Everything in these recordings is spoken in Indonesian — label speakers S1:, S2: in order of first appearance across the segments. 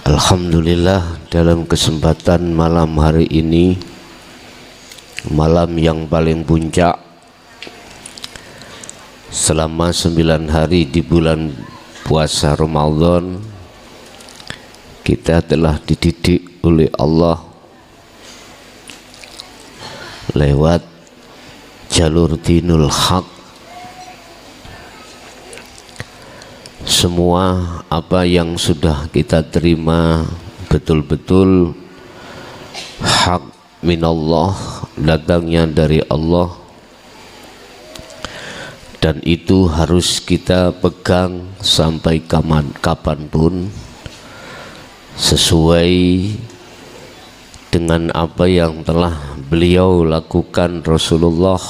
S1: Alhamdulillah, dalam kesempatan malam hari ini, malam yang paling puncak selama 9 hari di bulan puasa Ramadan, kita telah dididik oleh Allah lewat jalur dinul haq. Semua apa yang sudah kita terima betul-betul hak minallah, datangnya dari Allah, dan itu harus kita pegang sampai kapanpun sesuai dengan apa yang telah beliau lakukan Rasulullah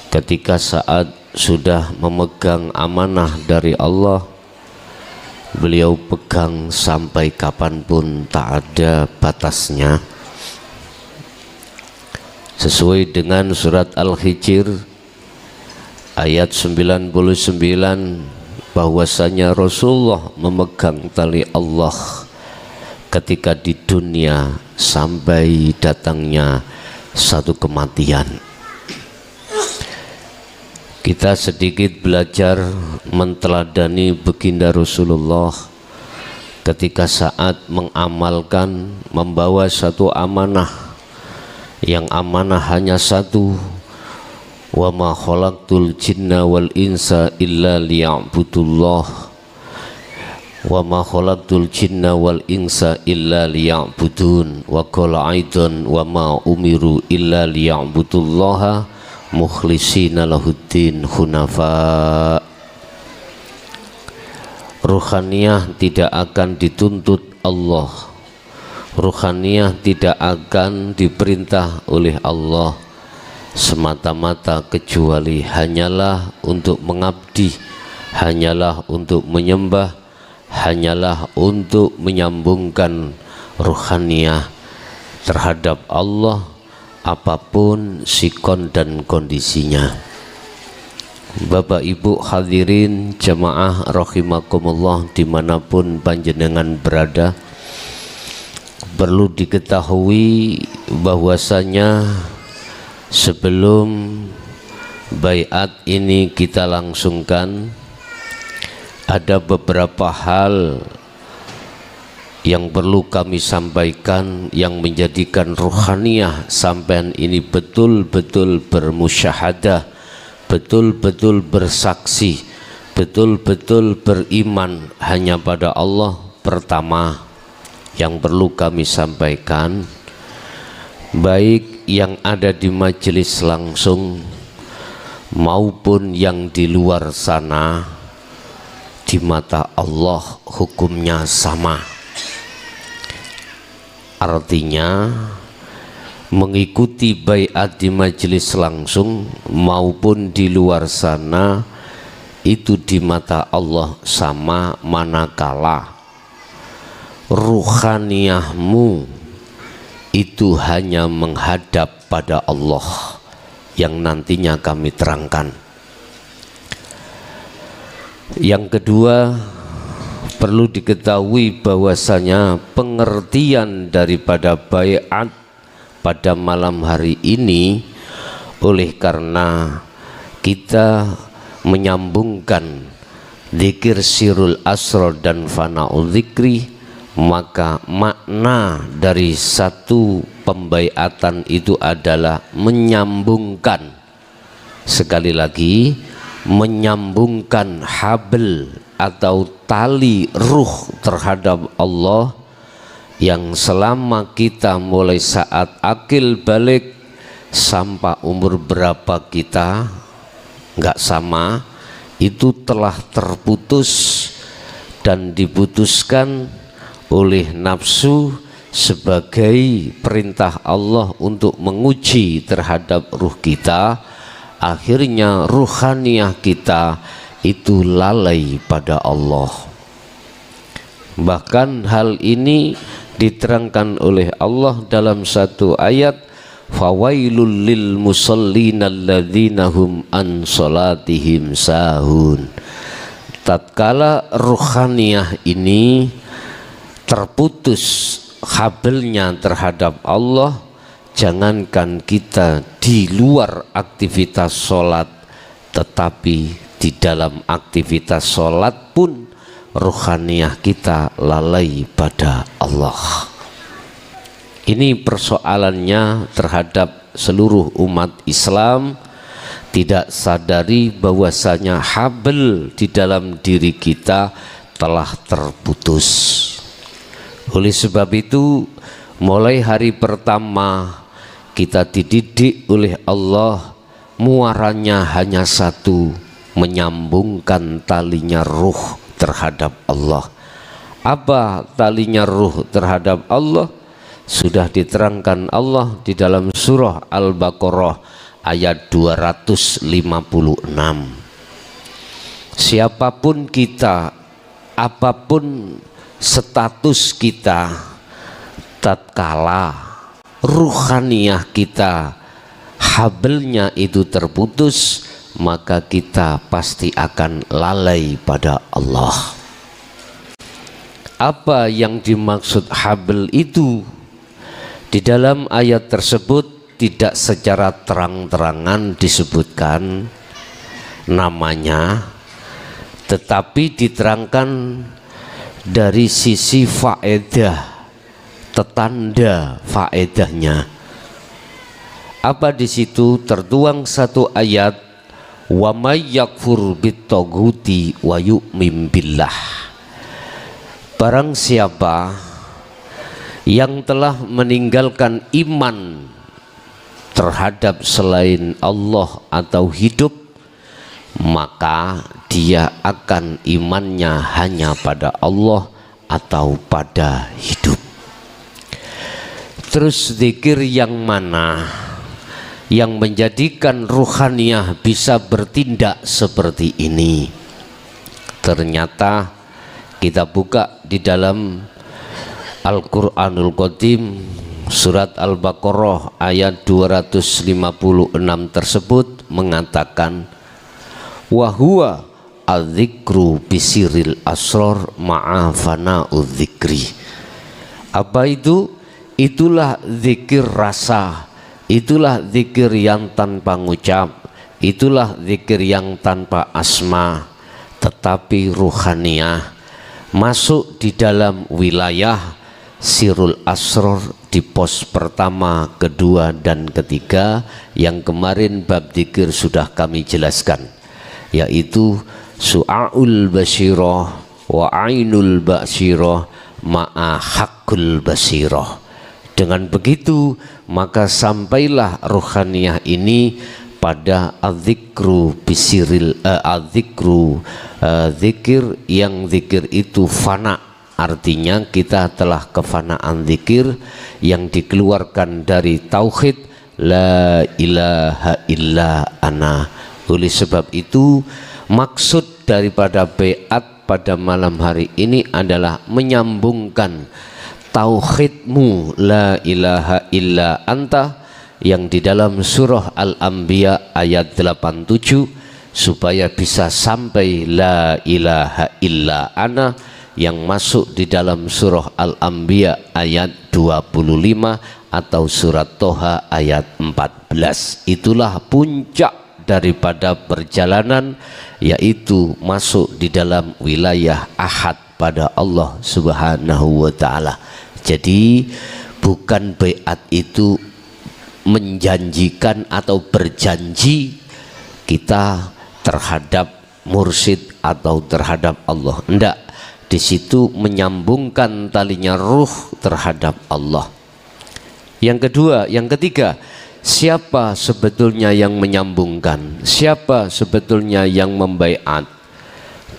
S1: ketika saat sudah memegang amanah dari Allah. Beliau pegang sampai kapanpun, tak ada batasnya, sesuai dengan surat Al-Hijr ayat 99, bahwasanya Rasulullah memegang tali Allah ketika di dunia sampai datangnya satu kematian. Kita sedikit belajar menteladani baginda Rasulullah ketika saat mengamalkan, membawa satu amanah, yang amanah hanya satu, wa ma khalaqtul jinna wal insa illa liya'budullah, wa ma khalaqtul jinna wal insa illa liya'budun, wa qala aidan wa ma umiru illa liya'budullaha mukhlisina lahuddin hunafa. Ruhaniyah tidak akan dituntut Allah, ruhaniyah tidak akan diperintah oleh Allah semata-mata, kecuali hanyalah untuk mengabdi, hanyalah untuk menyembah, hanyalah untuk menyambungkan ruhaniyah terhadap Allah, apapun sikon dan kondisinya. Bapak Ibu hadirin jamaah rahimakumullah dimanapun panjenengan berada, perlu diketahui bahwasanya sebelum baiat ini kita langsungkan, ada beberapa hal yang perlu kami sampaikan yang menjadikan ruhaniyah sampean ini betul-betul bermusyahadah, betul-betul bersaksi, betul-betul beriman hanya pada Allah. Pertama yang perlu kami sampaikan, baik yang ada di majelis langsung maupun yang di luar sana, di mata Allah hukumnya sama. Artinya mengikuti baiat di majelis langsung maupun di luar sana itu di mata Allah sama, manakala ruhaniyahmu itu hanya menghadap pada Allah, yang nantinya kami terangkan. Yang kedua, perlu diketahui bahwasanya pengertian daripada baiat pada malam hari ini, oleh karena kita menyambungkan zikir sirul asrar dan fana'ul zikri, maka makna dari satu pembaiatan itu adalah menyambungkan, sekali lagi menyambungkan habl atau tali ruh terhadap Allah, yang selama kita mulai saat akil balik sampai umur berapa kita nggak sama, itu telah terputus dan diputuskan oleh nafsu sebagai perintah Allah untuk menguji terhadap ruh kita. Akhirnya ruhaniyah kita itu lalai pada Allah. Bahkan hal ini diterangkan oleh Allah dalam satu ayat, fawailul lil musallin alladzina hum an salatihim sahun. Tatkala ruhaniyah ini terputus habelnya terhadap Allah, jangankan kita di luar aktivitas sholat, tetapi di dalam aktivitas sholat pun ruhaniyah kita lalai pada Allah. Ini persoalannya terhadap seluruh umat Islam, tidak sadari bahwasanya habel di dalam diri kita telah terputus. Oleh sebab itu, mulai hari pertama kita dididik oleh Allah, muaranya hanya satu, menyambungkan talinya ruh terhadap Allah. Apa talinya ruh terhadap Allah? Sudah diterangkan Allah di dalam surah Al-Baqarah ayat 256. Siapapun kita, apapun status kita, tatkala ruhaniyah kita habelnya itu terputus, maka kita pasti akan lalai pada Allah. Apa yang dimaksud habel itu? Di dalam ayat tersebut tidak secara terang-terangan disebutkan namanya, tetapi diterangkan dari sisi faedah, tetanda faedahnya. Apa di situ tertuang satu ayat, wa may yakfur bit-taghuti wa yu'min billah. Barang siapa yang telah meninggalkan iman terhadap selain Allah atau hidup, maka dia akan imannya hanya pada Allah atau pada hidup. Terus zikir yang mana yang menjadikan ruhaniyah bisa bertindak seperti ini? Ternyata kita buka di dalam Al-Quranul Qadim surat Al-Baqarah ayat 256 tersebut mengatakan, wa huwa adzikru bisiril asror ma'a fana'udz dzikri. Apa itu? Itulah zikir rasa, itulah zikir yang tanpa ngucap, itulah zikir yang tanpa asma, tetapi ruhaniyah masuk di dalam wilayah sirul asror di pos pertama, kedua dan ketiga yang kemarin bab zikir sudah kami jelaskan, yaitu su'aul basirah wa ainul basirah ma'a haqqul basirah. Dengan begitu maka sampailah ruhaniyah ini pada adzikru bisiril adzikru, zikir yang zikir itu fana. Artinya kita telah kefanaan zikir yang dikeluarkan dari tauhid la ilaha illa ana. Oleh sebab itu maksud daripada baiat pada malam hari ini adalah menyambungkan tauhidmu la ilaha illa anta yang di dalam surah Al-Anbiya ayat 87 supaya bisa sampai la ilaha illa ana yang masuk di dalam surah Al-Anbiya ayat 25 atau surat Toha ayat 14. Itulah puncak daripada perjalanan, yaitu masuk di dalam wilayah ahad pada Allah Subhanahu wa ta'ala. Jadi bukan baiat itu menjanjikan atau berjanji kita terhadap mursyid atau terhadap Allah. Enggak. Di situ menyambungkan talinya ruh terhadap Allah. Yang kedua, yang ketiga, siapa sebetulnya yang menyambungkan? Siapa sebetulnya yang membaiat?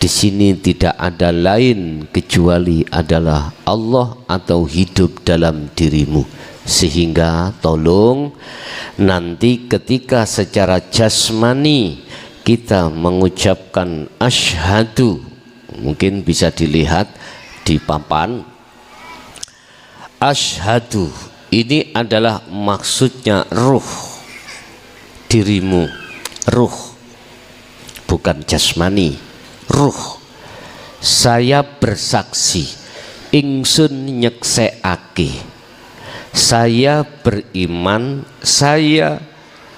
S1: Di sini tidak ada lain kecuali adalah Allah atau hidup dalam dirimu. Sehingga tolong nanti ketika secara jasmani kita mengucapkan asyhadu, mungkin bisa dilihat di papan, asyhadu ini adalah maksudnya ruh dirimu, ruh bukan jasmani, ruh. Saya bersaksi ingsun nyekseake, saya beriman, saya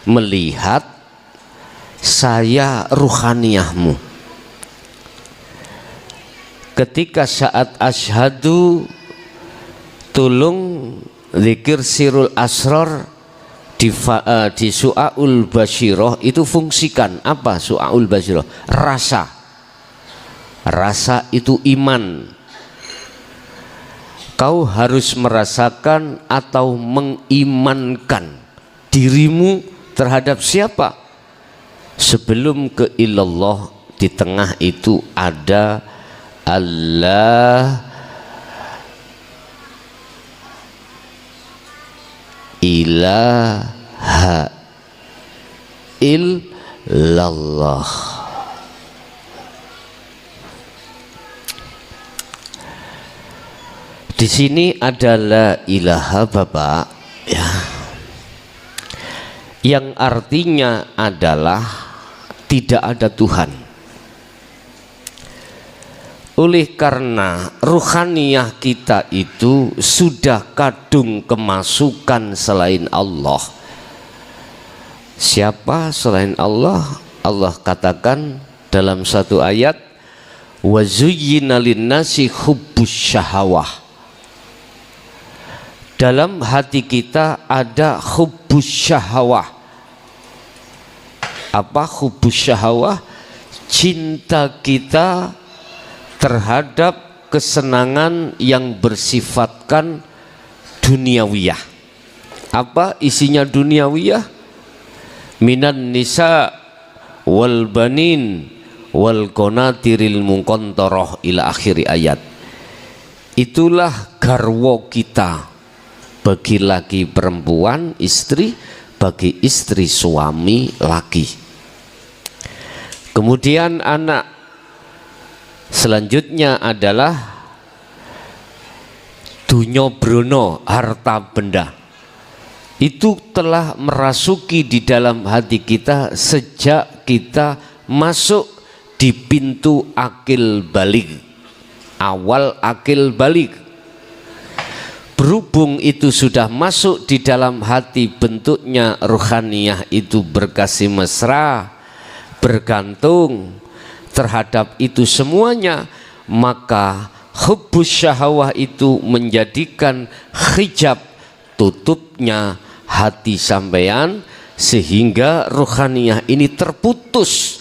S1: melihat, saya ruhaniyahmu. Ketika saat asyhadu tulung zikir sirul asror di su'aul basyiroh itu fungsikan apa? Su'aul basyiroh rasa itu iman. Kau harus merasakan atau mengimankan dirimu terhadap siapa? Sebelum ke ilallah, di tengah itu ada Allah ilaha illallah. Di sini adalah ilaha Bapak ya, yang artinya adalah tidak ada Tuhan. Oleh karena ruhaniyah kita itu sudah kadung kemasukan selain Allah. Siapa selain Allah? Allah katakan dalam satu ayat, wa zuyyina linnasi hubbus syahawah. Dalam hati kita ada hubbus syahawah. Apa hubbus syahawah? Cinta kita terhadap kesenangan yang bersifatkan duniawiyah. Apa isinya duniawiyah? Minan nisa wal banin wal qanatiril muqantarah ila akhiri ayat. Itulah garwo kita. Bagi laki perempuan istri, bagi istri suami laki. Kemudian anak selanjutnya adalah dunyo brono, harta benda. Itu telah merasuki di dalam hati kita sejak kita masuk di pintu akil balik, awal akil balik. Berhubung itu sudah masuk di dalam hati, bentuknya ruhaniyah itu berkasih mesra, bergantung terhadap itu semuanya, maka hubbus syahwah itu menjadikan hijab tutupnya hati sampean, sehingga ruhaniyah ini terputus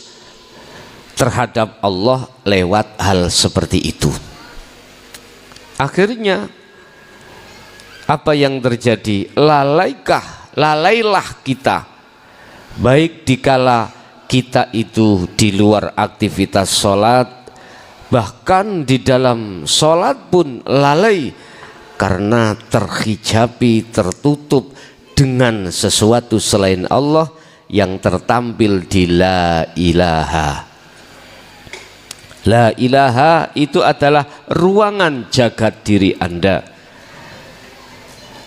S1: terhadap Allah lewat hal seperti itu. Akhirnya apa yang terjadi? Lalailah kita, baik dikala kita itu di luar aktivitas sholat, bahkan di dalam sholat pun lalai karena terhijabi, tertutup dengan sesuatu selain Allah yang tertampil di la ilaha. La ilaha itu adalah ruangan jagat diri Anda,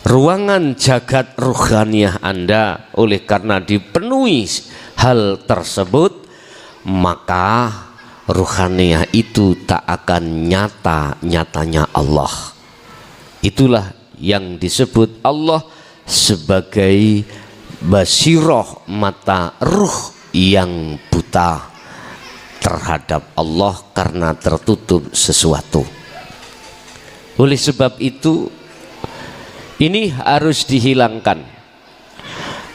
S1: ruangan jagat ruhaniyah Anda. Oleh karena dipenuhi hal tersebut, maka ruhaniyah itu tak akan nyatanya Allah. Itulah yang disebut Allah sebagai basiroh, mata ruh yang buta terhadap Allah karena tertutup sesuatu. Oleh sebab itu ini harus dihilangkan,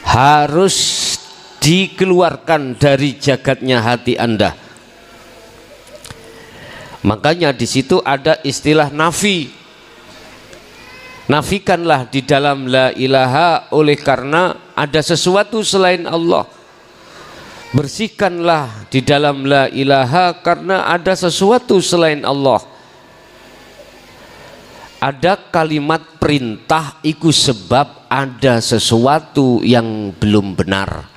S1: harus dikeluarkan dari jagatnya hati Anda. Makanya di situ ada istilah nafi. Nafikanlah di dalam la ilaha oleh karena ada sesuatu selain Allah. Bersihkanlah di dalam la ilaha karena ada sesuatu selain Allah. Ada kalimat perintah iku sebab ada sesuatu yang belum benar.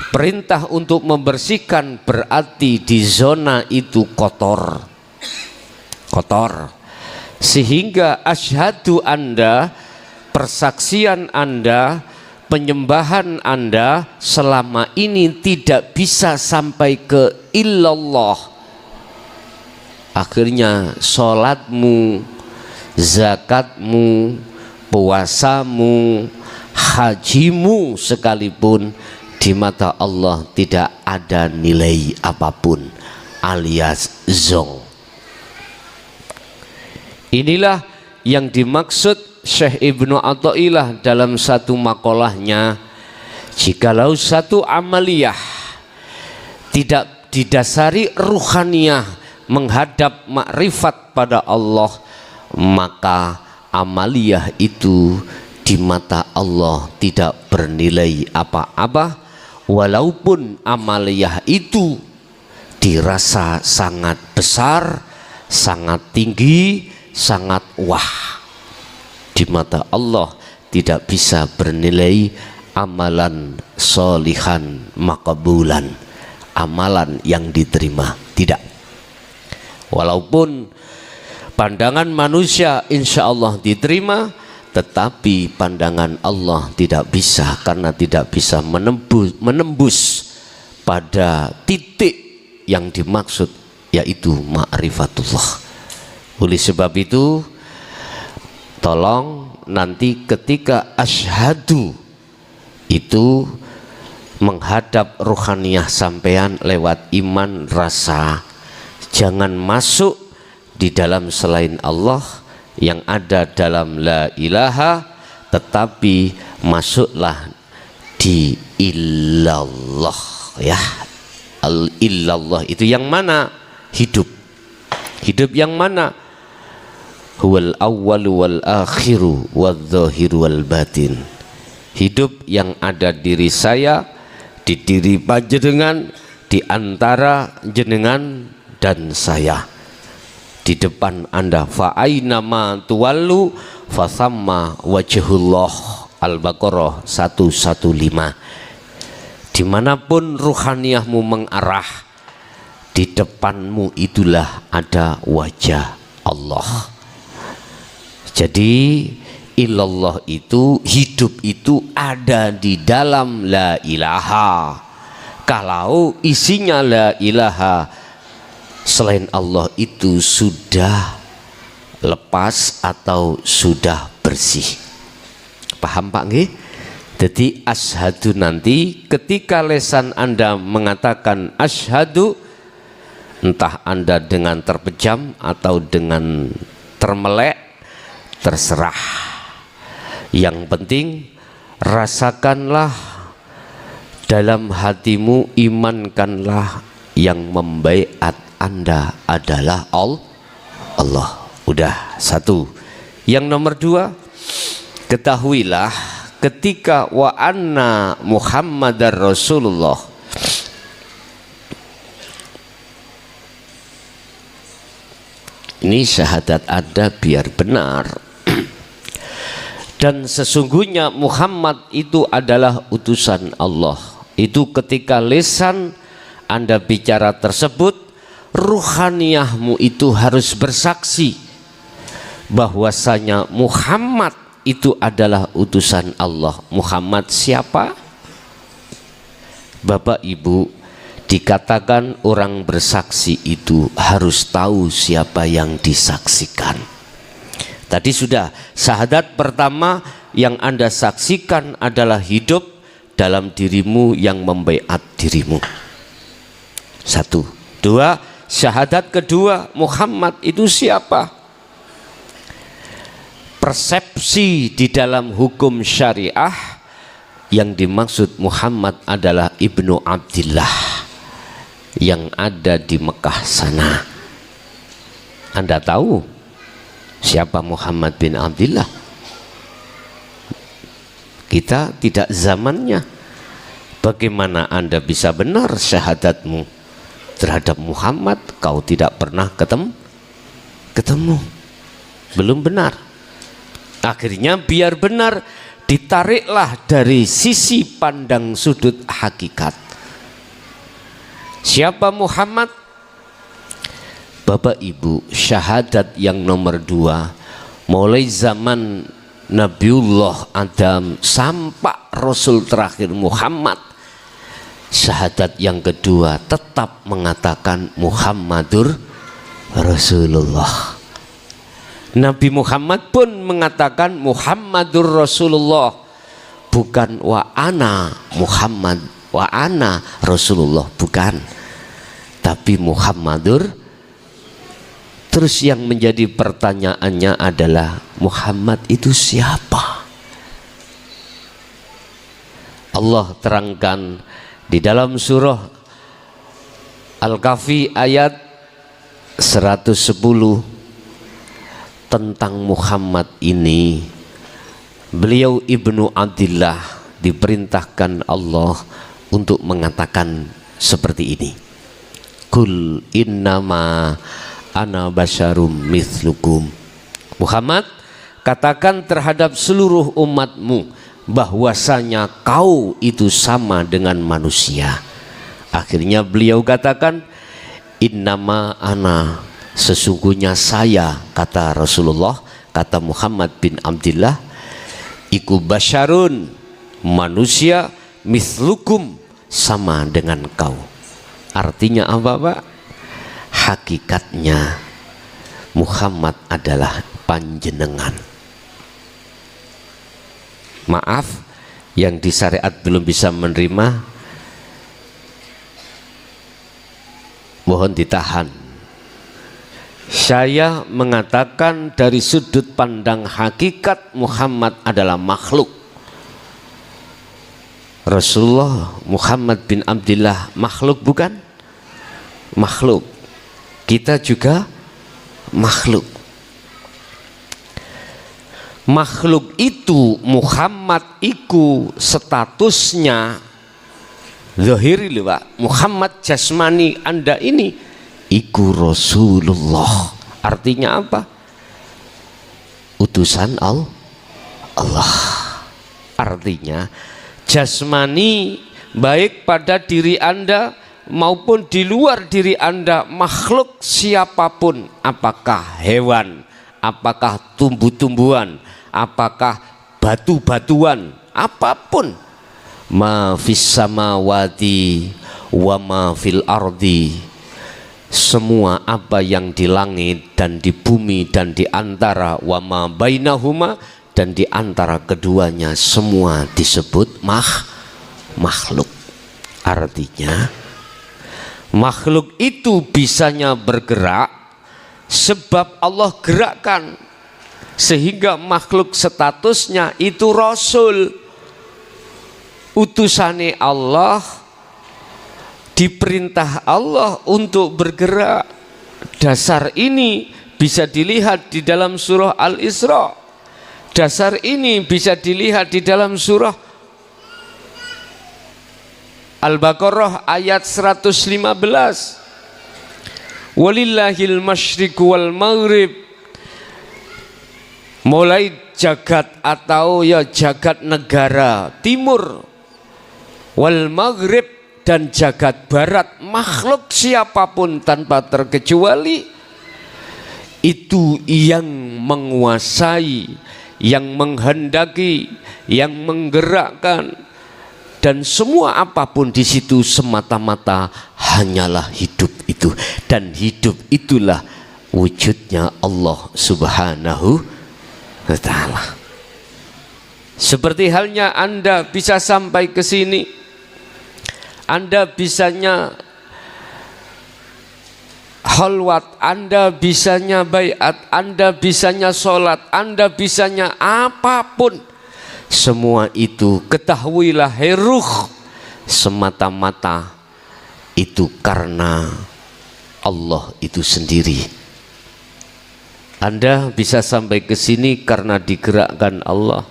S1: Perintah untuk membersihkan berarti di zona itu kotor. Sehingga asyhadu Anda, persaksian Anda, penyembahan Anda selama ini tidak bisa sampai ke illallah. akhirnya sholatmu, zakatmu, puasamu, hajimu sekalipun di mata Allah tidak ada nilai apapun, alias zong. Inilah yang dimaksud Syekh Ibnu Athaillah dalam satu makolahnya, jikalau satu amaliyah tidak didasari ruhaniyah menghadap makrifat pada Allah, maka amaliyah itu di mata Allah tidak bernilai apa-apa, walaupun amaliyah itu dirasa sangat besar, sangat tinggi, sangat wah. Di mata Allah tidak bisa bernilai amalan solihan maqbulan, amalan yang diterima, tidak. Walaupun pandangan manusia insya Allah diterima, tetapi pandangan Allah tidak bisa, karena tidak bisa menembus pada titik yang dimaksud, yaitu ma'rifatullah. Oleh sebab itu, tolong nanti ketika asyhadu itu menghadap ruhaniyah sampean lewat iman rasa, jangan masuk di dalam selain Allah yang ada dalam la ilaha, tetapi masuklah di illallah, ya. Al illallah itu yang mana? Hidup. Hidup yang mana? Huwal awwalu wal akhiru wal zahiru wal batin. Hidup yang ada diri saya, di diri panjenengan, di antara jenengan dan saya, di depan Anda. Fa aina ma tuwallu fa thamma wajhullah. Al-Baqarah 115. Dimanapun ruhaniyahmu mengarah, di depanmu itulah ada wajah Allah. Jadi ilallah itu, hidup itu ada di dalam la ilaha. Kalau isinya la ilaha, selain Allah itu sudah lepas atau sudah bersih. Paham Pak nggih? Jadi asyhadu nanti ketika lesan Anda mengatakan asyhadu, entah Anda dengan terpejam atau dengan termelek, terserah. Yang penting rasakanlah dalam hatimu, imankanlah yang membaiat Anda adalah Allah. Udah satu. Yang nomor dua, ketahuilah ketika wa anna Muhammadar Rasulullah, ini syahadat ada biar benar. Dan sesungguhnya Muhammad itu adalah utusan Allah. Itu ketika lisan Anda bicara tersebut, ruhaniyahmu itu harus bersaksi bahwasanya Muhammad itu adalah utusan Allah. Muhammad siapa? Bapak Ibu, dikatakan orang bersaksi itu harus tahu siapa yang disaksikan. Tadi sudah, syahadat pertama yang Anda saksikan adalah hidup dalam dirimu yang membaiat dirimu. Satu. Dua, syahadat kedua, Muhammad itu siapa? Persepsi di dalam hukum syariah yang dimaksud Muhammad adalah Ibnu Abdillah yang ada di Mekah sana. Anda tahu siapa Muhammad bin Abdillah? Kita tidak zamannya. Bagaimana Anda bisa benar syahadatmu terhadap Muhammad? Kau tidak pernah ketemu. Belum benar. Akhirnya biar benar, ditariklah dari sisi pandang sudut hakikat. Siapa Muhammad? Bapak Ibu, syahadat yang nomor dua, mulai zaman Nabiullah Adam sampai Rasul terakhir Muhammad, syahadat yang kedua tetap mengatakan Muhammadur Rasulullah. Nabi Muhammad pun mengatakan Muhammadur Rasulullah, bukan wa ana Muhammad, wa ana Rasulullah, bukan, tapi Muhammadur. Terus yang menjadi pertanyaannya adalah Muhammad itu siapa? Allah terangkan di dalam surah Al-Kahfi ayat 110 tentang Muhammad ini. Beliau Ibnu Abdillah diperintahkan Allah untuk mengatakan seperti ini. Kul innama ana basyarum mithlukum. Muhammad, katakan terhadap seluruh umatmu bahwasanya kau itu sama dengan manusia. Akhirnya beliau katakan innama ana, sesungguhnya saya, kata Rasulullah, kata Muhammad bin Abdillah, iku basyarun, manusia, mithlukum, sama dengan kau. Artinya apa, Pak? Hakikatnya Muhammad adalah panjenengan. Maaf yang di syariat belum bisa menerima, mohon ditahan. Saya mengatakan dari sudut pandang hakikat Muhammad adalah makhluk. Rasulullah Muhammad bin Abdillah makhluk bukan? Makhluk. Kita juga makhluk. Makhluk itu Muhammad iku statusnya zahiri lho Pak. Muhammad jasmani Anda ini iku Rasulullah. Artinya apa? Utusan Allah. Artinya jasmani baik pada diri Anda maupun di luar diri Anda, makhluk siapapun, apakah hewan, apakah tumbuh-tumbuhan, apakah batu-batuan, apapun, ma fis samawati wa ma fil ardi, semua apa yang di langit dan di bumi dan di antara, wa ma bainahuma, dan di antara keduanya, semua disebut makhluk. Artinya makhluk itu bisanya bergerak sebab Allah gerakkan, sehingga makhluk statusnya itu Rasul, utusane Allah, diperintah Allah untuk bergerak. Dasar ini bisa dilihat di dalam surah Al-Isra. Dasar ini bisa dilihat di dalam surah Al-Baqarah ayat 115. Walillahil masyriq wal maghrib, mulai jagat atau ya jagat negara timur, wal maghrib, dan jagat barat, makhluk siapapun tanpa terkecuali itu yang menguasai, yang menghendaki, yang menggerakkan. Dan semua apapun di situ semata-mata hanyalah hidup itu, dan hidup itulah wujudnya Allah Subhanahu wa Ta'ala. Seperti halnya Anda bisa sampai ke sini, Anda bisanya khalwat, Anda bisanya baiat, Anda bisanya sholat, Anda bisanya apapun, semua itu ketahuilah heruh semata-mata itu karena Allah itu sendiri. Anda bisa sampai ke sini karena digerakkan Allah.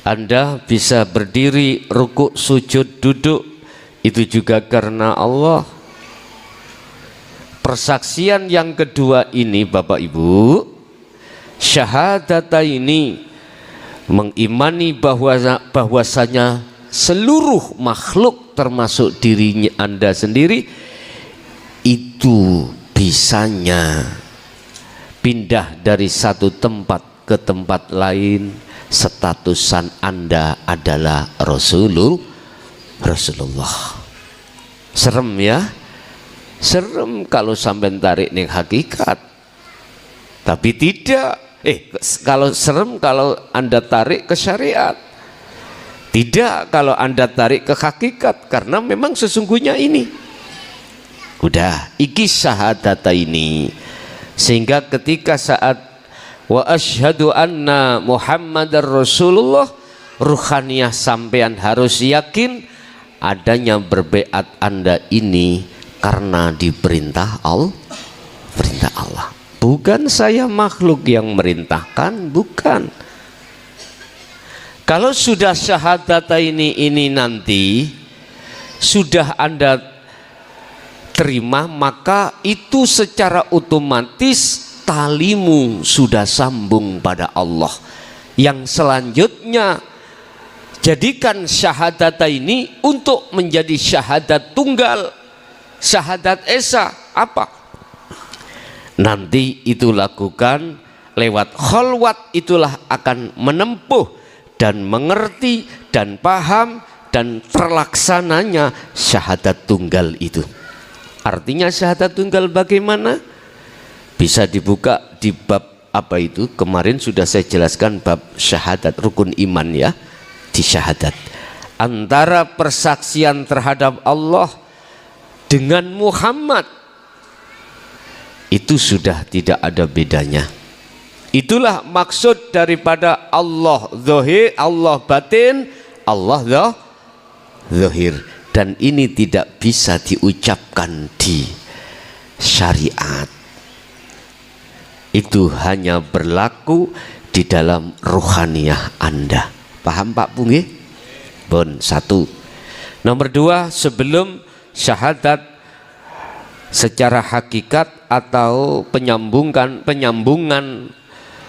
S1: Anda bisa berdiri, rukuk, sujud, duduk, itu juga karena Allah. Persaksian yang kedua ini Bapak Ibu, syahadata ini mengimani bahwasanya seluruh makhluk termasuk dirinya Anda sendiri itu bisanya pindah dari satu tempat ke tempat lain, statusan Anda adalah Rasulullah. Serem ya? Serem kalau sampai tarik ning hakikat. Tapi tidak. Kalau serem kalau Anda tarik ke syariat. Tidak kalau Anda tarik ke hakikat, karena memang sesungguhnya ini. Udah, iki syahadata ini. Sehingga ketika saat wa asyhadu anna Muhammadar Rasulullah, ruhaniyah sampean harus yakin adanya berbeat Anda ini karena diperintah Allah. Bukan saya makhluk yang merintahkan, bukan. Kalau sudah syahadat ini nanti sudah Anda terima, maka itu secara otomatis talimu sudah sambung pada Allah. Yang selanjutnya, jadikan syahadat ini untuk menjadi syahadat tunggal, syahadat esa. Apa? Nanti itu lakukan lewat khalwat, itulah akan menempuh dan mengerti dan paham dan terlaksananya syahadat tunggal itu. Artinya syahadat tunggal bagaimana? Bisa dibuka di bab apa itu? Kemarin sudah saya jelaskan bab syahadat rukun iman ya. Di syahadat antara persaksian terhadap Allah dengan Muhammad itu sudah tidak ada bedanya. Itulah maksud daripada Allah zahir, Allah batin, Allah zahir. Dan ini tidak bisa diucapkan di syariat. Itu hanya berlaku di dalam ruhaniyah Anda. Paham Pak Punggi? Bon, satu. Nomor dua, sebelum syahadat secara hakikat atau penyambungan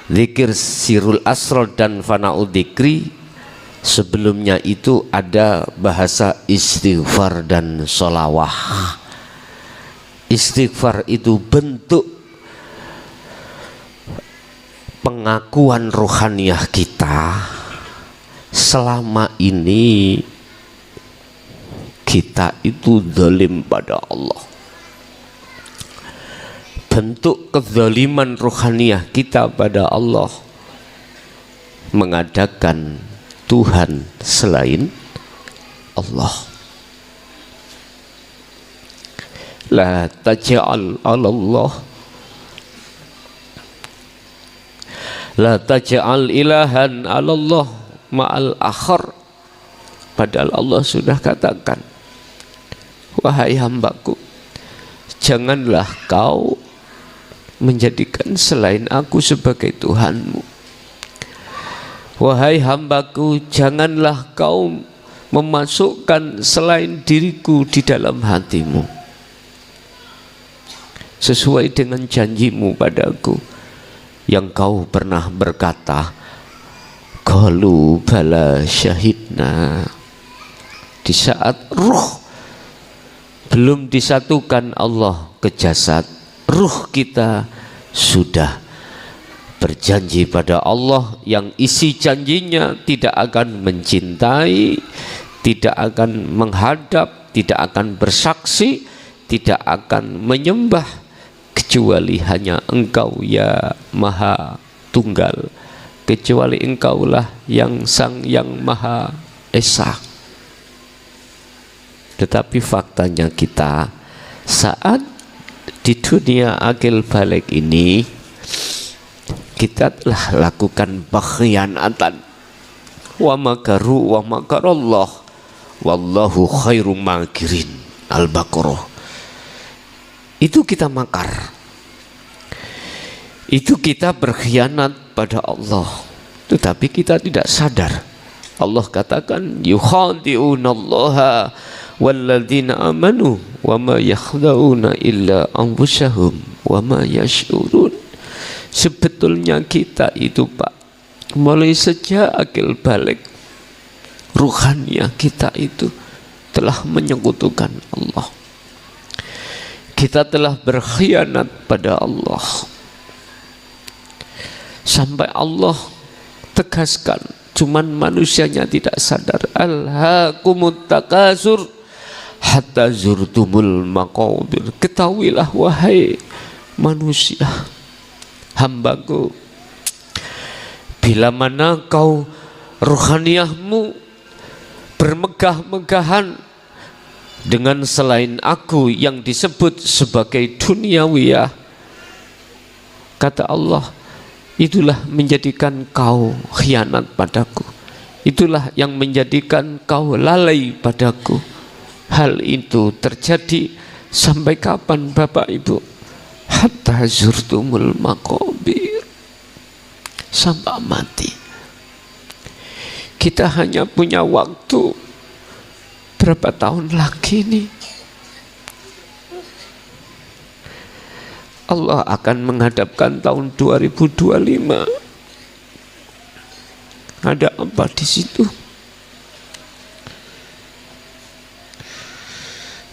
S1: zikir sirul asrar dan fana'ud dzikri, sebelumnya itu ada bahasa istighfar dan sholawah. Istighfar itu bentuk pengakuan rohaniyah kita selama ini kita itu zalim pada Allah. Bentuk kezaliman rohaniyah kita pada Allah mengadakan Tuhan selain Allah. La taj'al 'alallah, la taj'al ilahan 'alallah ma'al akhar. Padahal Allah sudah katakan, wahai hambaku, janganlah kau menjadikan selain aku sebagai Tuhanmu. Wahai hambaku, janganlah kau memasukkan selain diriku di dalam hatimu, sesuai dengan janjimu padaku yang kau pernah berkata, qalu bala syahidna. Di saat ruh belum disatukan Allah ke jasad, ruh kita sudah berjanji pada Allah yang isi janjinya tidak akan mencintai, tidak akan menghadap, tidak akan bersaksi, tidak akan menyembah kecuali hanya Engkau ya Maha Tunggal, kecuali Engkaulah yang Sang yang Maha Esa. Tetapi faktanya kita saat di dunia akil balik ini kita telah lakukan bakhyanatan, wa makaru wa makarallah wallahu khairum makirin. Al-Baqarah. Itu kita makar, itu kita berkhianat pada Allah, tetapi kita tidak sadar. Allah katakan yukhadi'unallaha walladzina amanu wa ma yakhda'una illa anfusahum wa ma yash'urun. Sebetulnya kita itu Pak, mulai sejak akil balik, ruhaniyah kita itu telah menyekutukan Allah. Kita telah berkhianat pada Allah, sampai Allah tegaskan, cuman manusianya tidak sadar. Alhaakumut takasur hatta zurtumul maqabir. Ketahuilah wahai manusia, hambaku, bila mana kau ruhaniyahmu bermegah-megahan dengan selain aku yang disebut sebagai duniawiyah, kata Allah, itulah menjadikan kau khianat padaku, itulah yang menjadikan kau lalai padaku. Hal itu terjadi sampai kapan Bapak Ibu? Hatta zurtumul maqabir, sampai mati. Kita hanya punya waktu berapa tahun lagi nih? Allah akan menghadapkan tahun 2025. Ada apa di situ?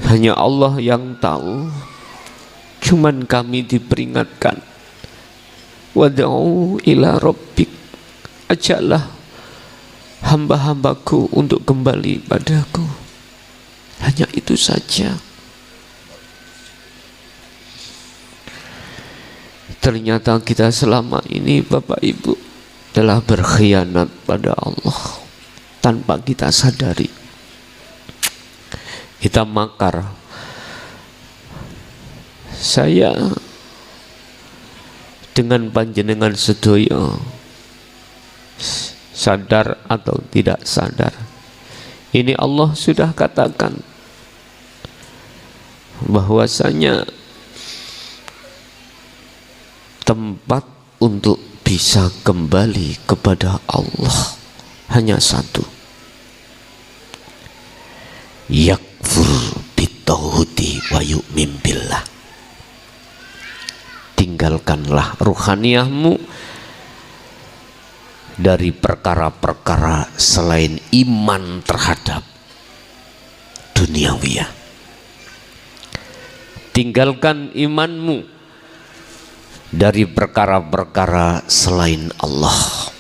S1: Hanya Allah yang tahu. Cuman kami diperingatkan, wad'u ila rabbik, ajaklah hamba-hambaku untuk kembali padaku. Hanya itu saja. Ternyata kita selama ini Bapak Ibu telah berkhianat pada Allah tanpa kita sadari. Kita makar. Saya dengan panjenengan sedaya, sadar atau tidak sadar, ini Allah sudah katakan bahwasanya tempat untuk bisa kembali kepada Allah hanya satu, yakfur bitauhidi wa yu'min billah. Tinggalkanlah ruhaniyahmu dari perkara-perkara selain iman terhadap duniawiyah. Tinggalkan imanmu dari perkara-perkara selain Allah.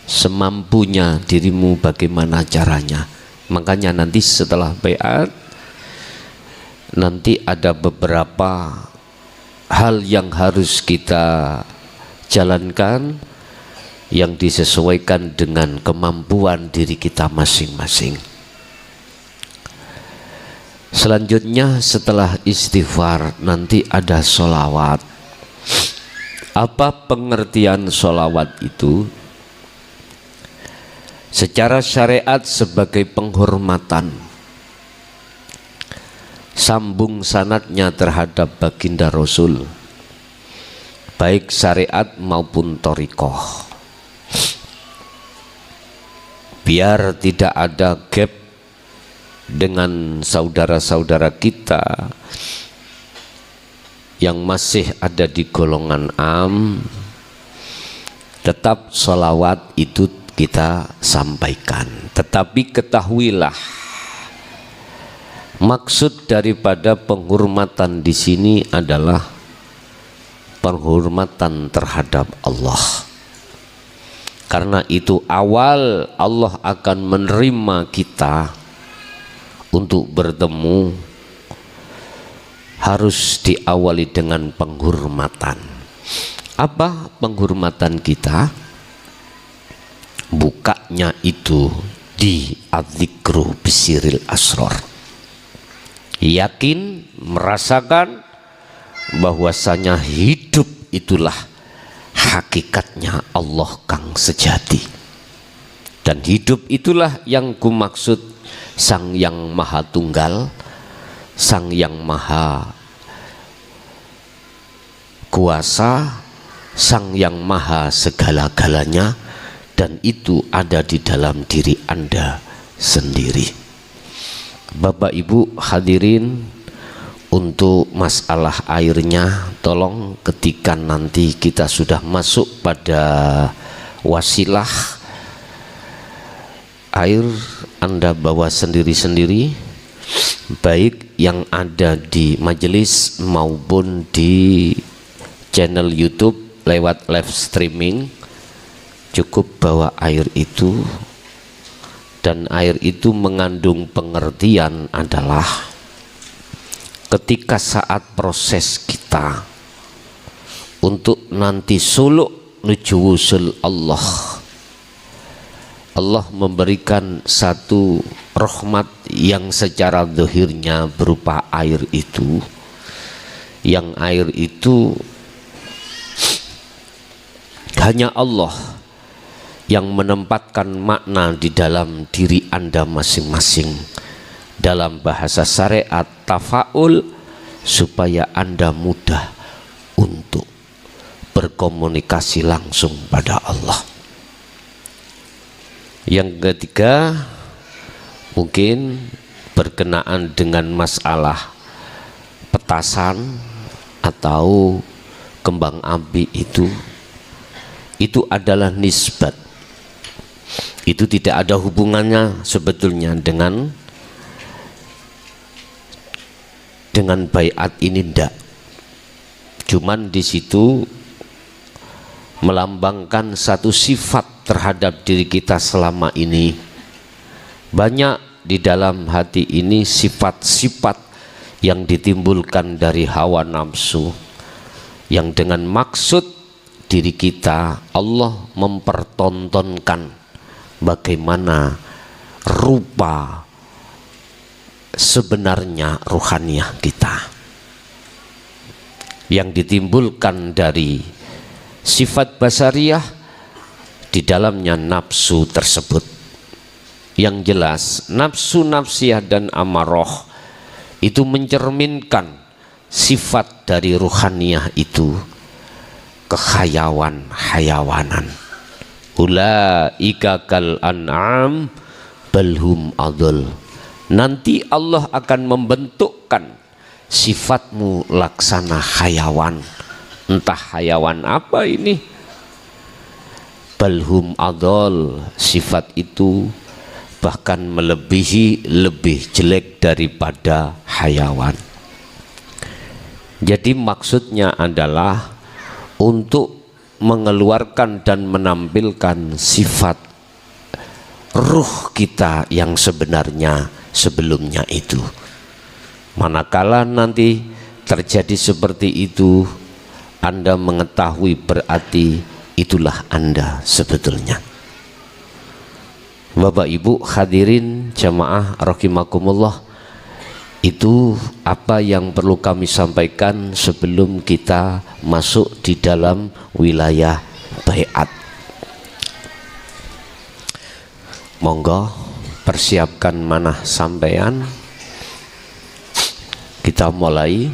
S1: Semampunya dirimu bagaimana caranya. Makanya nanti setelah baiat, nanti ada beberapa hal yang harus kita jalankan yang disesuaikan dengan kemampuan diri kita masing-masing. Selanjutnya setelah istighfar nanti ada sholawat. Apa pengertian sholawat itu? Secara syariat sebagai penghormatan, sambung sanadnya terhadap baginda Rasul, baik syariat maupun thariqah, biar tidak ada gap dengan saudara-saudara kita yang masih ada di golongan am. Tetap sholawat itu kita sampaikan, tetapi ketahuilah maksud daripada penghormatan di sini adalah penghormatan terhadap Allah. Karena itu awal Allah akan menerima kita untuk bertemu harus diawali dengan penghormatan. Apa penghormatan kita? Bukanya itu di adzikru bisiril asror. Yakin, merasakan bahwasanya hidup itulah hakikatnya Allah kang sejati, dan hidup itulah yang kumaksud Sang Yang Maha Tunggal, Sang Yang Maha Kuasa, Sang Yang Maha segala-galanya, dan itu ada di dalam diri Anda sendiri. Bapak Ibu hadirin, untuk masalah airnya tolong ketika nanti kita sudah masuk pada wasilah air, Anda bawa sendiri-sendiri, baik yang ada di majelis maupun di channel YouTube lewat live streaming. Cukup bawa air itu Dan air itu mengandung pengertian adalah ketika saat proses kita untuk nanti suluk menuju wusul Allah, Allah memberikan satu rahmat yang secara zahirnya berupa air itu, yang air itu hanya Allah yang menempatkan makna di dalam diri Anda masing-masing dalam bahasa syariat tafaul, supaya Anda mudah untuk berkomunikasi langsung pada Allah. Yang ketiga mungkin berkenaan dengan masalah petasan atau kembang api itu adalah nisbat. Itu tidak ada hubungannya sebetulnya dengan baiat ini, ndak. Cuman di situ melambangkan satu sifat terhadap diri kita selama ini. Banyak di dalam hati ini sifat-sifat yang ditimbulkan dari hawa nafsu, yang dengan maksud diri kita Allah mempertontonkan bagaimana rupa sebenarnya ruhaniyah kita yang ditimbulkan dari sifat basariyah di dalamnya nafsu tersebut. Yang jelas nafsu nafsiyah dan amarah itu mencerminkan sifat dari ruhaniyah itu, kehayawanan. Ulaika kal an'am balhum adul. Nanti Allah akan membentukkan sifatmu laksana hayawan. Entah hayawan apa ini. Balhum adul, sifat itu bahkan lebih jelek daripada hayawan. Jadi maksudnya adalah untuk mengeluarkan dan menampilkan sifat ruh kita yang sebenarnya sebelumnya itu. Manakala nanti terjadi seperti itu, Anda mengetahui berarti itulah Anda sebetulnya. Bapak Ibu hadirin jamaah rahimakumullah, itu apa yang perlu kami sampaikan sebelum kita masuk di dalam wilayah baiat. Monggo persiapkan manah sampean, kita mulai.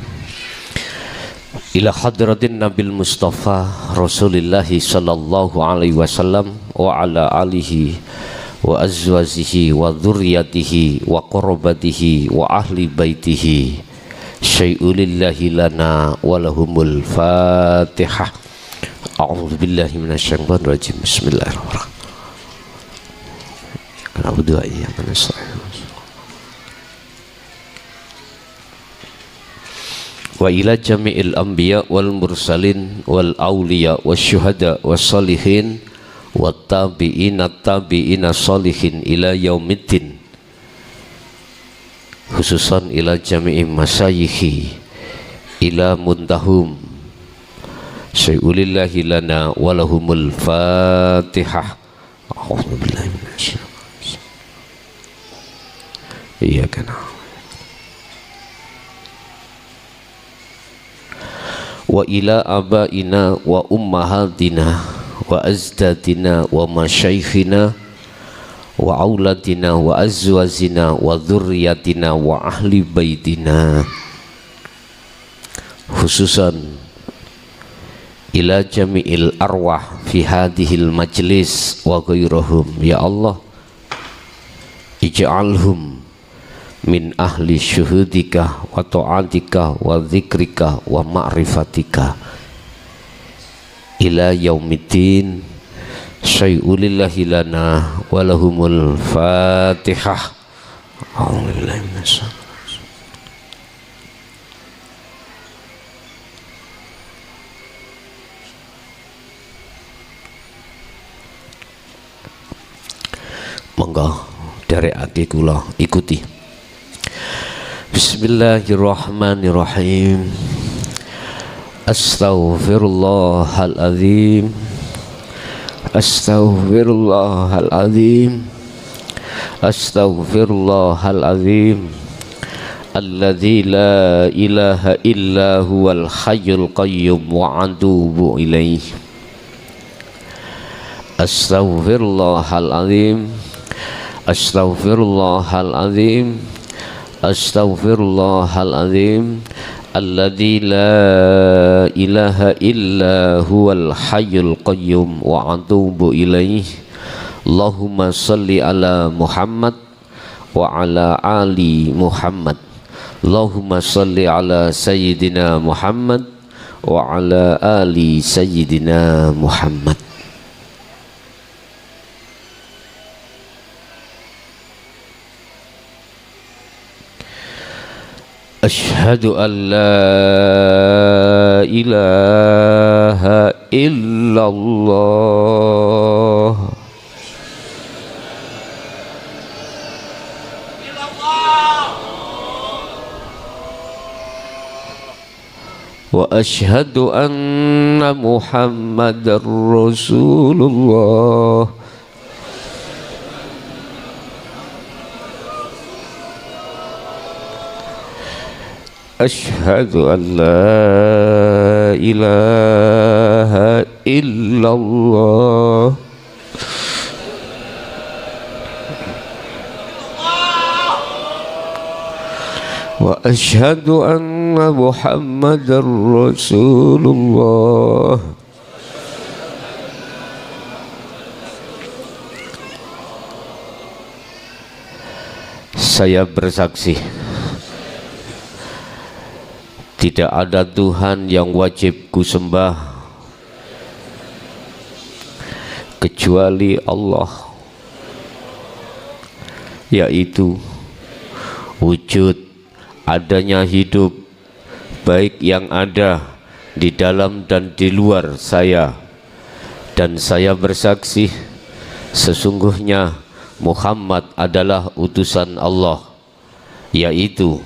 S1: Ila hadratin Nabil Mustafa Rasulillahi sallallahu alaihi wasallam wa ala alihi wa azwajihi wa dzurriyyatihi wa qurabatihi wa ahli baitihi syai'ulillahi lana wa lahumul fatihah. A'udzu billahi minasyaitonir rajim. Bismillahirrahmanirrahim. A'udzu billahi wa ila jami'il anbiya wal mursalin wal awliya wasyuhada wassalihin wattabi'ina tabi'ina sholihin ila yaumiddin, khususan ila jami'i masyayikhi ila muntahum syai'ulillahi lana walahumul fatihah. A'udzu billahi minasyaitonir rajim. Iyyaka na'budu wa ila abaina wa ummahatina wa azdadina wa masyaikhina wa auladina wa azwazina wa dzurriyyatina wa ahli baitina, khususan ila jami'il arwah fi hadhil majlis wa ghairahum. Ya Allah, ij'alhum min ahli syuhudika wa ta'atika wa dzikrika wa ma'rifatika ila yaumiddin syai'ulillahi lana walahumul fatihah. A'udzubillahi minasyaitonir rajim. Monggo Derekake kula ikuti. Bismillahirrahmanirrahim. Astaghfirullahaladzim. Astaghfirullahaladzim. Astaghfirullahaladzim. Alladzi la ilaha illa huwal hayyul qayyum wa atubu ilaih. Astaghfirullahaladzim. Astaghfirullahaladzim. Astaghfirullahaladzim. Alladzi la ilaha illa huwal hayyul qayyum wa atubu ilaih. Allahumma salli ala Muhammad wa ala ali Muhammad. Allahumma salli ala Sayyidina Muhammad wa ala ali Sayyidina Muhammad. Ashhadu an la ilaha illallah. Wa ashhadu anna Muhammadar Rasulullah. Ashhadu an la ilaha illallah. Wa ashhadu anna Muhammadar Rasulullah. Saya bersaksi tidak ada Tuhan yang wajib ku sembah kecuali Allah, yaitu wujud adanya hidup baik yang ada di dalam dan di luar saya, dan saya bersaksi sesungguhnya Muhammad adalah utusan Allah, yaitu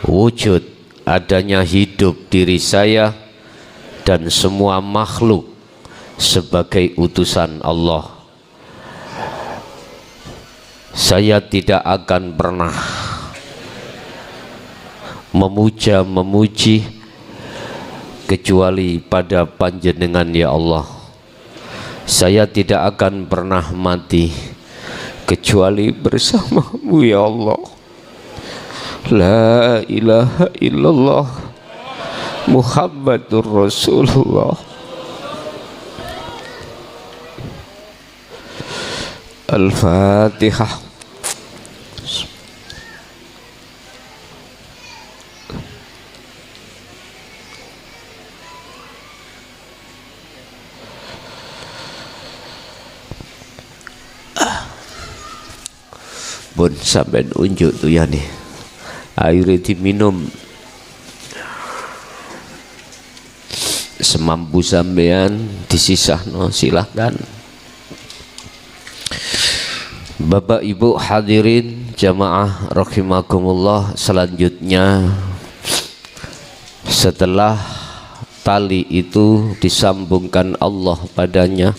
S1: wujud adanya hidup diri saya dan semua makhluk sebagai utusan Allah. Saya tidak akan pernah memuji kecuali pada panjenengan ya Allah. Saya tidak akan pernah mati kecuali bersamamu ya Allah. La ilaha illallah Muhammadur Rasulullah. Al-Fatihah. Pun sampai unjuk tuh ya nih, airnya diminum semampu sampean, disisahno silahkan. Bapak Ibu hadirin jamaah rahimakumullah, selanjutnya setelah tali itu disambungkan Allah padanya,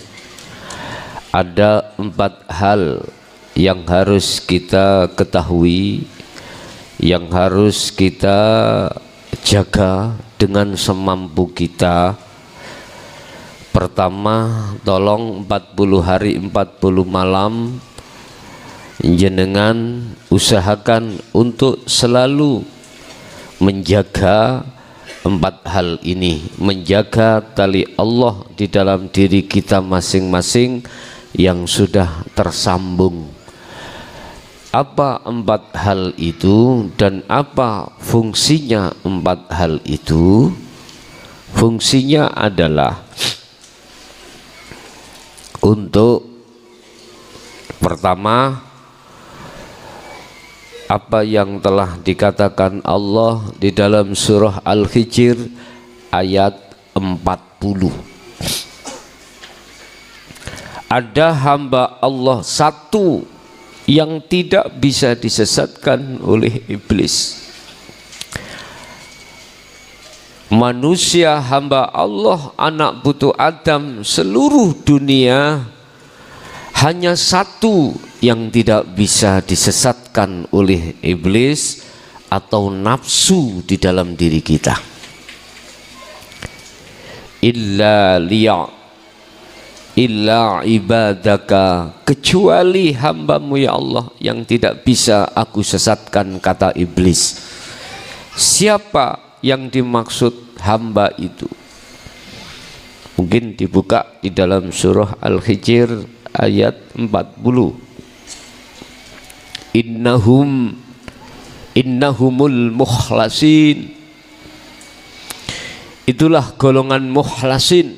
S1: ada 4 hal yang harus kita ketahui, yang harus kita jaga dengan semampu kita. Pertama, tolong 40 hari 40 malam jenengan usahakan untuk selalu menjaga 4 hal ini, menjaga tali Allah di dalam diri kita masing-masing yang sudah tersambung. Apa 4 hal itu dan apa fungsinya 4 hal itu? Fungsinya adalah untuk pertama, apa yang telah dikatakan Allah di dalam surah Al-Hijr ayat 40. Ada hamba Allah satu yang tidak bisa disesatkan oleh iblis. Manusia hamba Allah, anak putu Adam seluruh dunia, hanya satu yang tidak bisa disesatkan oleh iblis atau nafsu di dalam diri kita. Illa ibadaka, kecuali hambamu ya Allah yang tidak bisa aku sesatkan, kata iblis. Siapa yang dimaksud hamba itu? Mungkin dibuka di dalam surah Al-Hijr ayat 40. Innahumul mukhlasin, itulah golongan mukhlasin,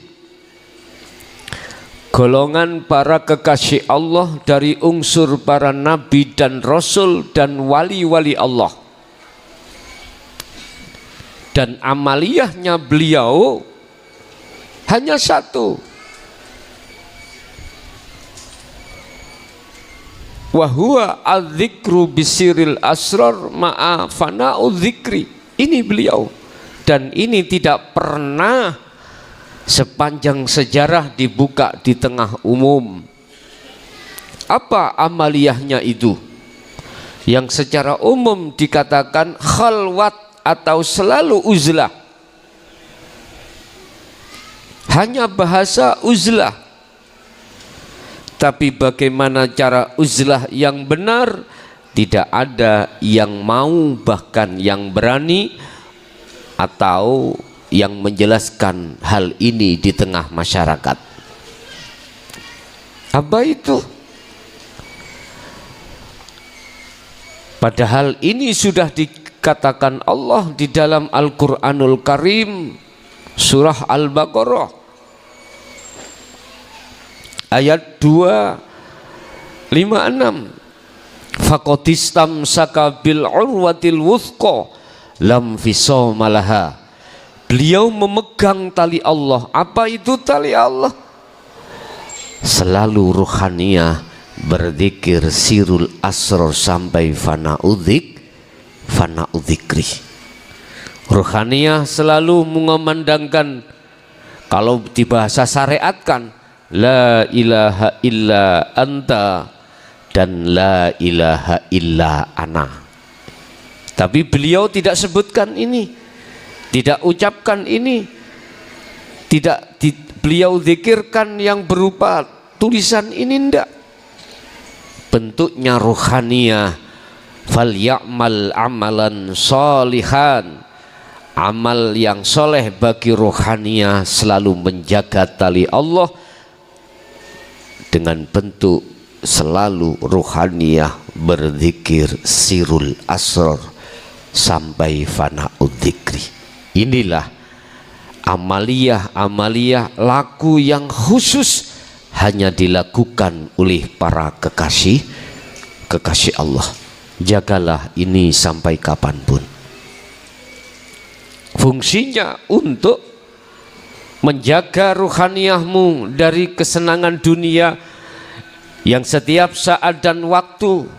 S1: golongan para kekasih Allah dari unsur para nabi dan rasul dan wali-wali Allah. Dan amaliyahnya beliau hanya satu, wa huwa adzikru bisiril asrar ma'a fana'u dzikri. Ini beliau, dan ini tidak pernah sepanjang sejarah dibuka di tengah umum. Apa amaliyahnya itu yang secara umum dikatakan khalwat atau selalu uzlah? Hanya bahasa uzlah, tapi bagaimana cara uzlah yang benar tidak ada yang mau, bahkan yang berani atau yang menjelaskan hal ini di tengah masyarakat. Apa itu? Padahal ini sudah dikatakan Allah di dalam Al-Quranul Karim, surah Al-Baqarah ayat 256. Faqadistamsaka bil urwatil wuthqa lam fisama laha. Beliau memegang tali Allah. Apa itu tali Allah? Selalu ruhaniyah, berzikir sirul asrar sampai fana'u dzikri. Ruhaniyah selalu mengumandangkan, kalau di bahasa syariatkan, la ilaha illa anta dan la ilaha illa ana. Tapi beliau tidak sebutkan ini, tidak ucapkan ini, tidak beliau zikirkan yang berupa tulisan ini, enggak. Bentuknya ruhaniyah. Fal ya'mal amalan solihan, amal yang soleh bagi ruhaniyah selalu menjaga tali Allah dengan bentuk selalu ruhaniyah berzikir sirul asrar sampai fana'ud dzikri. Inilah amaliyah laku yang khusus hanya dilakukan oleh para kekasih Allah. Jagalah ini sampai kapanpun. Fungsinya untuk menjaga ruhaniyahmu dari kesenangan dunia yang setiap saat dan waktu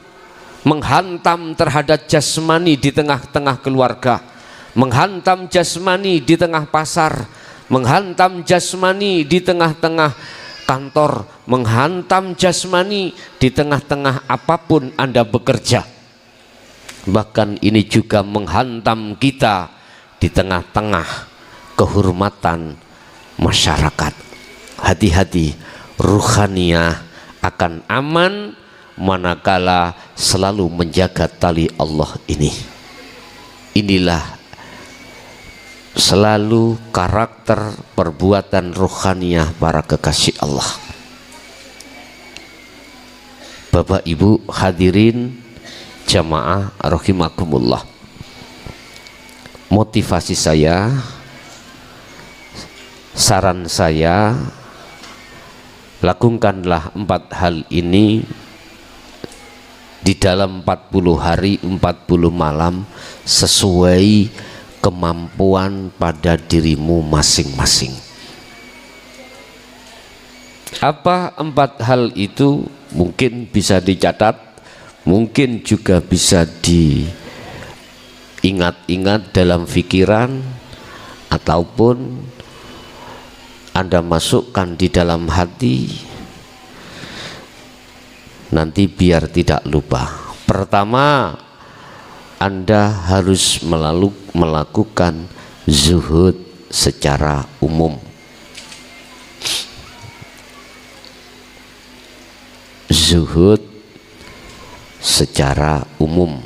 S1: menghantam terhadap jasmani di tengah-tengah keluarga, menghantam jasmani di tengah pasar, menghantam jasmani di tengah-tengah kantor, menghantam jasmani di tengah-tengah apapun Anda bekerja. Bahkan ini juga menghantam kita di tengah-tengah kehormatan masyarakat. Hati-hati, ruhaniyah akan aman manakala selalu menjaga tali Allah ini. Inilah selalu karakter perbuatan ruhaniyah para kekasih Allah. Bapak Ibu hadirin jamaah rahimakumullah, motivasi saya, saran saya, lakukanlah 4 hal ini di dalam 40 hari 40 malam sesuai kemampuan pada dirimu masing-masing. Apa 4 hal itu? Mungkin bisa dicatat, mungkin juga bisa diingat-ingat dalam pikiran ataupun Anda masukkan di dalam hati, nanti biar tidak lupa. Pertama, Anda harus melakukan zuhud secara umum. Zuhud secara umum.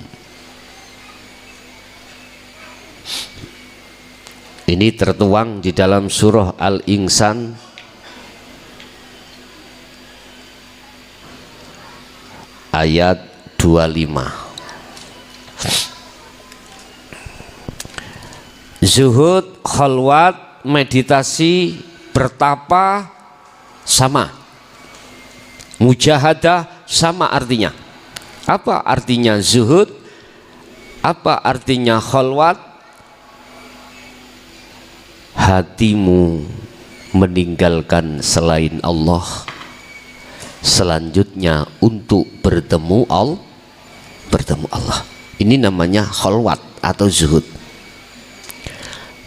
S1: Ini tertuang di dalam surah Al-Insan ayat 25. Zuhud, khalwat, meditasi, bertapa sama. Mujahadah sama artinya. Apa artinya zuhud? Apa artinya khalwat? Hatimu meninggalkan selain Allah, selanjutnya untuk bertemu Allah. Ini namanya khalwat atau zuhud.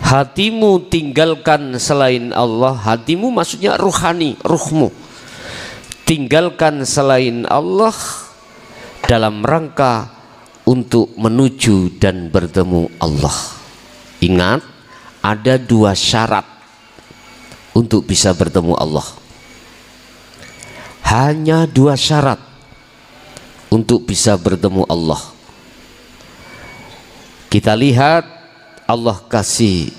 S1: Hatimu tinggalkan selain Allah. Hatimu maksudnya ruhani, ruhmu. Tinggalkan selain Allah dalam rangka untuk menuju dan bertemu Allah. Ingat, ada dua syarat untuk bisa bertemu Allah. Hanya dua syarat untuk bisa bertemu Allah. Kita lihat Allah kasih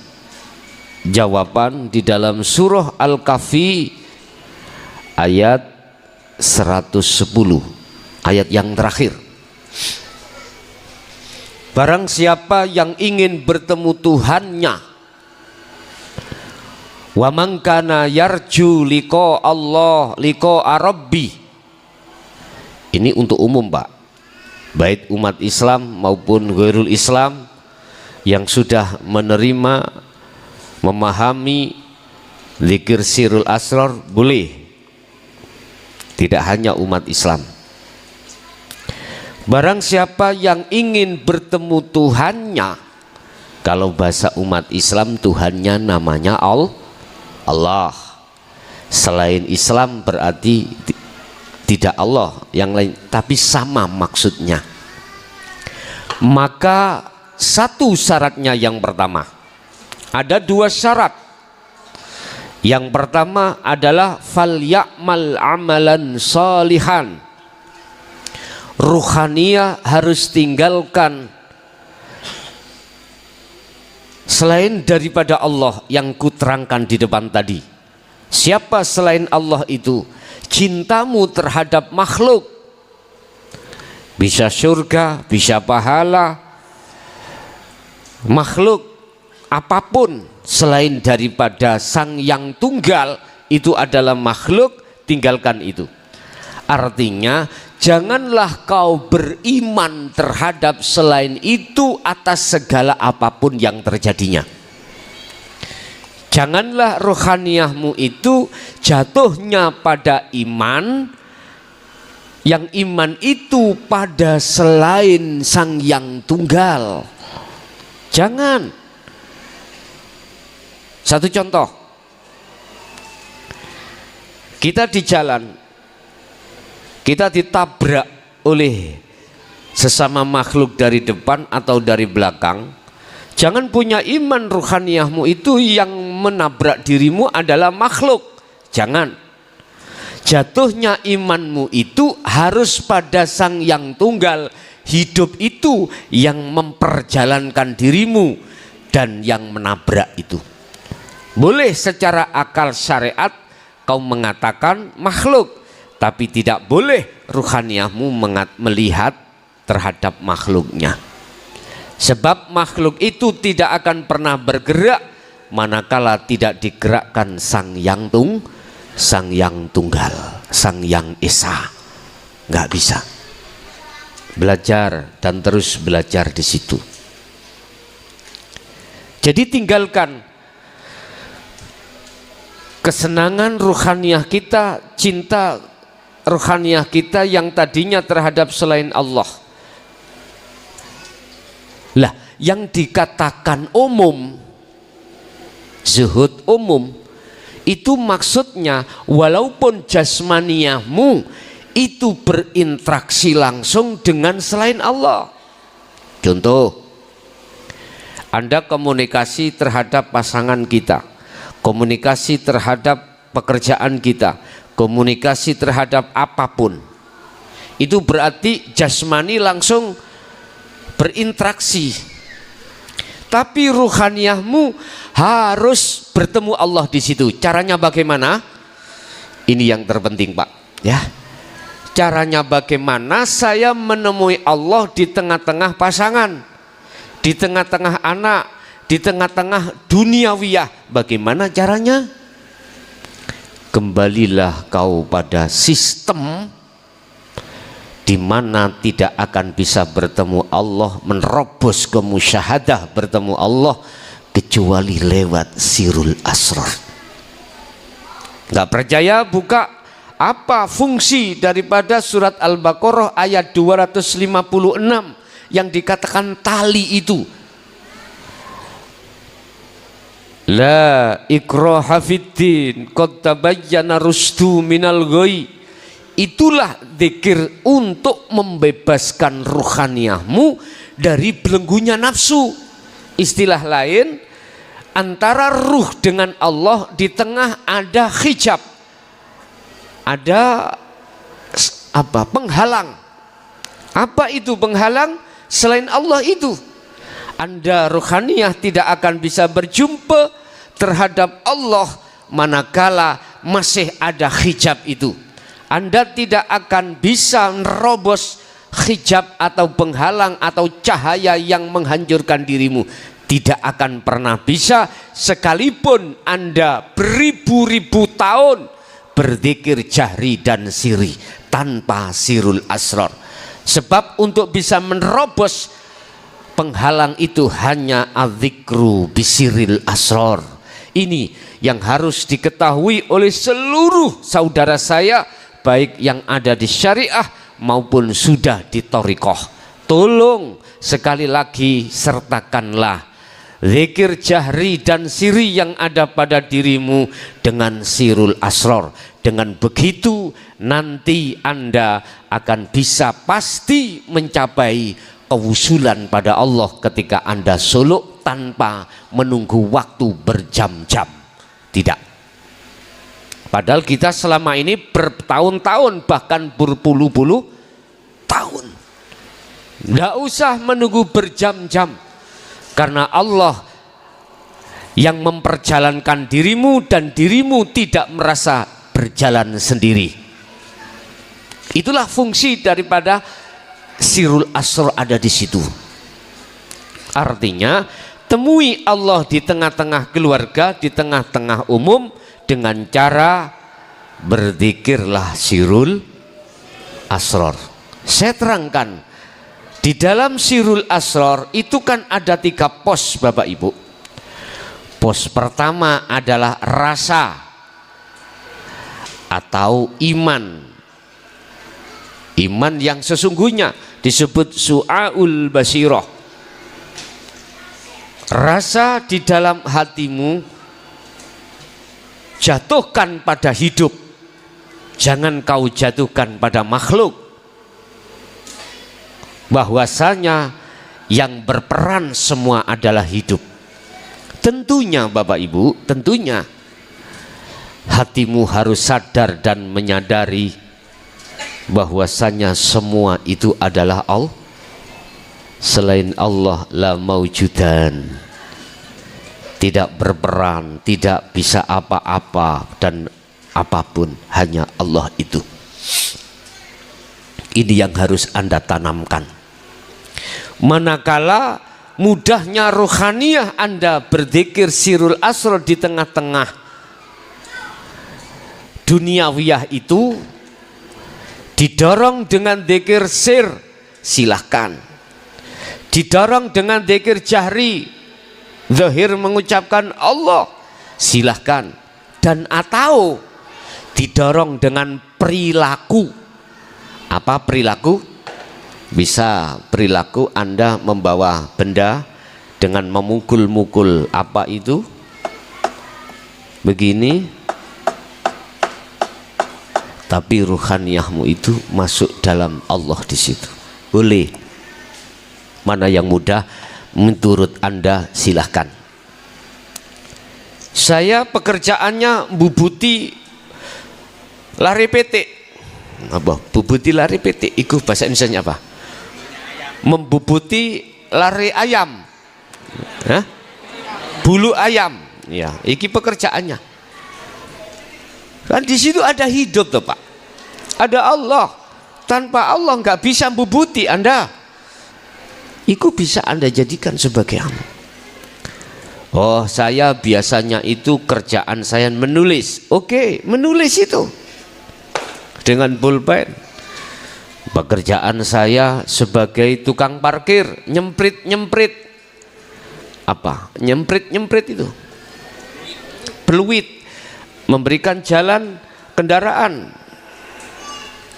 S1: jawaban di dalam surah Al-Kahfi ayat 110, ayat yang terakhir. Barang siapa yang ingin bertemu Tuhannya, wa man kana yarju liqa Allah liqa rabbi. Ini untuk umum, Pak. Baik umat Islam maupun ghairul Islam yang sudah menerima, memahami zikir sirul asrar boleh. Tidak hanya umat Islam. Barang siapa yang ingin bertemu Tuhannya, kalau bahasa umat Islam Tuhannya namanya Allah. Selain Islam berarti tidak Allah yang lain, tapi sama maksudnya. Maka satu syaratnya yang pertama, ada dua syarat. Yang pertama adalah fal ya'mal amalan salihan. Ruhaniyah harus tinggalkan selain daripada Allah yang kuterangkan di depan tadi. Siapa selain Allah itu? Cintamu terhadap makhluk, bisa surga, bisa pahala, makhluk apapun selain daripada Sang Yang Tunggal itu adalah makhluk, tinggalkan itu. Artinya janganlah kau beriman terhadap selain itu atas segala apapun yang terjadinya. Janganlah rohaniyahmu itu jatuhnya pada iman, yang iman itu pada selain Sang Yang Tunggal. Jangan. Satu contoh, kita di jalan, kita ditabrak oleh sesama makhluk dari depan atau dari belakang. Jangan punya iman ruhaniyahmu itu yang menabrak dirimu adalah makhluk. Jangan. Jatuhnya imanmu itu harus pada Sang Yang Tunggal. Hidup itu yang memperjalankan dirimu dan yang menabrak itu. Boleh secara akal syariat kau mengatakan makhluk, tapi tidak boleh ruhaniyahmu melihat terhadap makhluknya. Sebab makhluk itu tidak akan pernah bergerak manakala tidak digerakkan Sang Yang Tunggal, Sang Yang Esa. Nggak bisa. Belajar dan terus belajar di situ. Jadi tinggalkan kesenangan ruhaniyah kita, cinta ruhaniyah kita yang tadinya terhadap selain Allah. Lah, yang dikatakan umum, zuhud umum, itu maksudnya walaupun jasmaniyahmu itu berinteraksi langsung dengan selain Allah. Contoh, Anda komunikasi terhadap pasangan kita, komunikasi terhadap pekerjaan kita, komunikasi terhadap apapun, itu berarti jasmani langsung berinteraksi. Tapi ruhaniyahmu harus bertemu Allah di situ. Caranya bagaimana? Ini yang terpenting, Pak, ya. Caranya bagaimana saya menemui Allah di tengah-tengah pasangan, di tengah-tengah anak, di tengah-tengah duniawiyah. Bagaimana caranya? Kembalilah kau pada sistem di mana tidak akan bisa bertemu Allah, menerobos ke musyahadah bertemu Allah kecuali lewat sirul asrar. Nggak percaya? Buka apa fungsi daripada surat Al-Baqarah ayat 256 yang dikatakan tali itu. La ikraha fiddin qad tabayyana rusdu minal ghoi. Itulah zikir untuk membebaskan ruhaniyahmu dari belenggunya nafsu. Istilah lain, antara ruh dengan Allah di tengah ada hijab, ada apa? Penghalang. Apa itu penghalang? Selain Allah itu. Anda ruhaniyah tidak akan bisa berjumpa terhadap Allah manakala masih ada hijab itu. Anda tidak akan bisa nerobos hijab atau penghalang atau cahaya yang menghancurkan dirimu. Tidak akan pernah bisa sekalipun Anda beribu-ribu tahun berzikir jahri dan siri tanpa sirul asrar. Sebab untuk bisa menerobos penghalang itu hanya adzikru bisiril asrar. Ini yang harus diketahui oleh seluruh saudara saya, baik yang ada di syariah maupun sudah di thariqah. Tolong sekali lagi sertakanlah zikir jahri dan siri yang ada pada dirimu dengan sirul asrar. Dengan begitu nanti Anda akan bisa pasti mencapai kewusulan pada Allah ketika Anda suluk tanpa menunggu waktu berjam-jam. Tidak. Padahal kita selama ini bertahun-tahun bahkan berpuluh-puluh tahun. Tidak usah menunggu berjam-jam, karena Allah yang memperjalankan dirimu dan dirimu tidak merasa berjalan sendiri. Itulah fungsi daripada sirul asrar ada di situ. Artinya temui Allah di tengah-tengah keluarga, di tengah-tengah umum dengan cara berzikirlah sirul asrar. Saya terangkan, di dalam sirul asrar itu kan ada 3 pos Bapak Ibu. Pos pertama adalah rasa atau iman. Iman yang sesungguhnya disebut su'aul basirah. Rasa di dalam hatimu, jatuhkan pada hidup, jangan kau jatuhkan pada makhluk. Bahwasanya yang berperan semua adalah hidup. Tentunya Bapak Ibu, tentunya hatimu harus sadar dan menyadari bahwasanya semua itu adalah Allah. Selain Allah la maujudan, tidak berperan, tidak bisa apa-apa dan apapun, hanya Allah itu. Ini yang harus Anda tanamkan. Manakala mudahnya rohaniyah Anda berzikir sirul asrar di tengah-tengah duniawiyah itu, didorong dengan zikir sir, silahkan. Didorong dengan zikir jahri, zahir mengucapkan Allah, silahkan. Dan atau didorong dengan perilaku. Apa perilaku? Bisa perilaku Anda membawa benda dengan memukul-mukul apa itu begini, tapi ruhaniyahmu itu masuk dalam Allah di situ. Boleh. Mana yang mudah menurut Anda silahkan. Saya pekerjaannya bubuti lari petik. Apa? Bubuti lari petik. Itu bahasa Indonesianya apa? Membubuti lari ayam. Hah? Bulu ayam. Ya, iki pekerjaannya. Kan di situ ada hidup tuh Pak. Ada Allah. Tanpa Allah nggak bisa bubuti Anda. Itu bisa Anda jadikan sebagai amal. Oh, saya biasanya itu kerjaan saya menulis. Oke, menulis itu dengan pulpen. Pekerjaan saya sebagai tukang parkir, nyemprit apa? Nyemprit itu. Peluit, memberikan jalan kendaraan.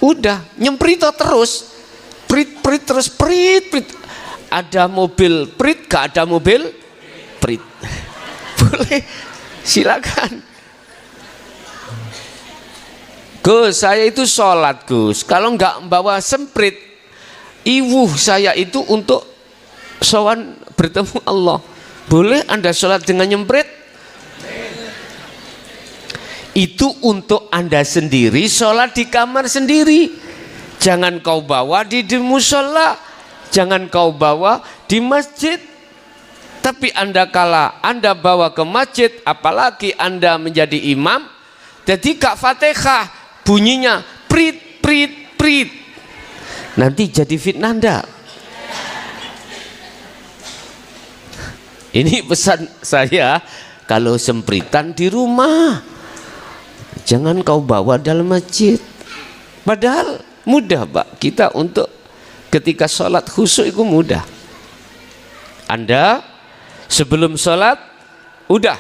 S1: Udah, nyemprit terus. Prit terus prit. Ada mobil prit, gak ada mobil prit. Boleh, silakan. Gus, saya itu sholat Gus. Kalau nggak bawa semprit, iwuh saya itu untuk sowan bertemu Allah. Boleh Anda sholat dengan nyemprit? Itu untuk Anda sendiri, sholat di kamar sendiri. Jangan kau bawa di musola, jangan kau bawa di masjid. Tapi kala Anda bawa ke masjid, apalagi Anda menjadi imam, jadi Kak Fatihah bunyinya prit. Nanti jadi fitnah Anda. Ini pesan saya, kalau sempritan di rumah, jangan kau bawa dalam masjid. Padahal mudah Pak, kita untuk ketika sholat khusyuk itu mudah. Anda sebelum sholat, udah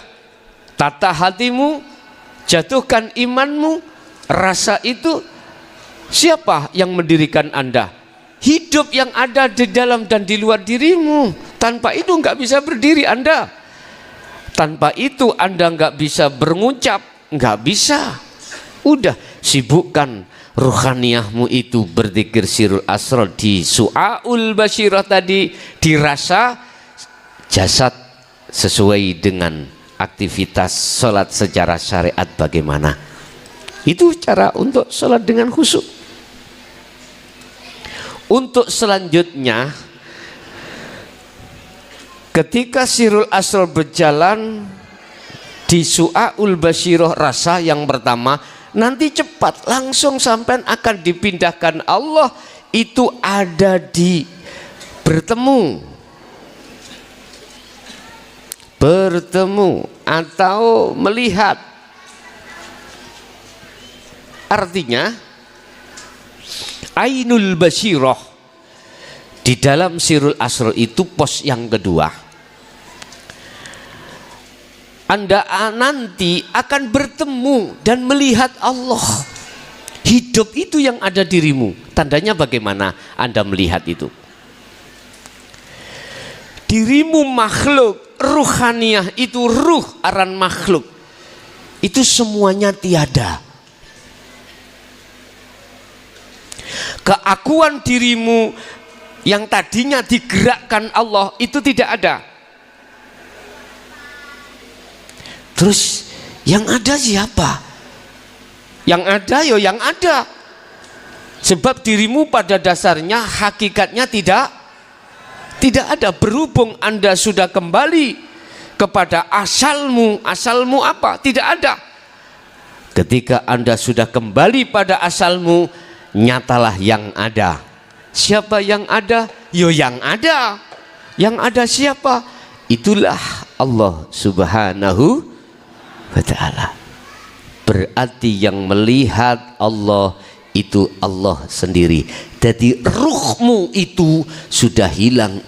S1: tata hatimu, jatuhkan imanmu. Rasa itu siapa yang mendirikan Anda? Hidup yang ada di dalam dan di luar dirimu. Tanpa itu nggak bisa berdiri Anda. Tanpa itu Anda nggak bisa berengucap, nggak bisa. Udah, sibukkan ruhaniyahmu itu berzikir sirul asrar di su'aul basyirah tadi, dirasa jasad sesuai dengan aktivitas sholat secara syariat bagaimana. Itu cara untuk sholat dengan khusyuk. Untuk selanjutnya, ketika sirul asrar berjalan di su'aul basyirah rasa yang pertama, nanti cepat langsung sampai akan dipindahkan Allah, itu ada di bertemu atau melihat. Artinya ainul basyirah di dalam sirul asrar itu pos yang kedua. Anda nanti akan bertemu dan melihat Allah. Hidup itu yang ada dirimu. Tandanya bagaimana Anda melihat itu? Dirimu makhluk, ruhaniyah itu ruh aran makhluk. Itu semuanya tiada. Keakuan dirimu yang tadinya digerakkan Allah itu tidak ada. Terus yang ada siapa? Yang ada yo yang ada. Sebab dirimu pada dasarnya hakikatnya tidak ada. Berhubung Anda sudah kembali kepada asalmu. Asalmu apa? Tidak ada. Ketika Anda sudah kembali pada asalmu, nyatalah yang ada. Siapa yang ada? Yo yang ada. Yang ada siapa? Itulah Allah Subhanahu wa ta'ala. Berarti yang melihat Allah itu Allah sendiri. Jadi ruhmu itu sudah hilang,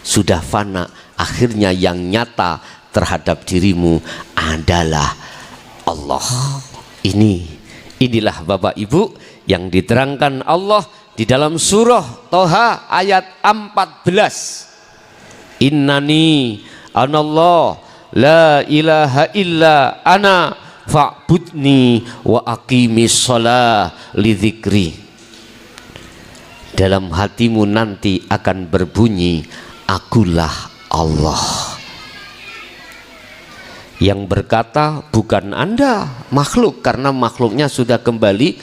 S1: sudah fana. Akhirnya yang nyata terhadap dirimu adalah Allah. Inilah Bapak Ibu yang diterangkan Allah di dalam surah Toha ayat 14. Innani anallah la ilaha illa ana fa'budni wa aqimis shalah li dzikri. Dalam hatimu nanti akan berbunyi, akulah Allah. Yang berkata bukan Anda, makhluk, karena makhluknya sudah kembali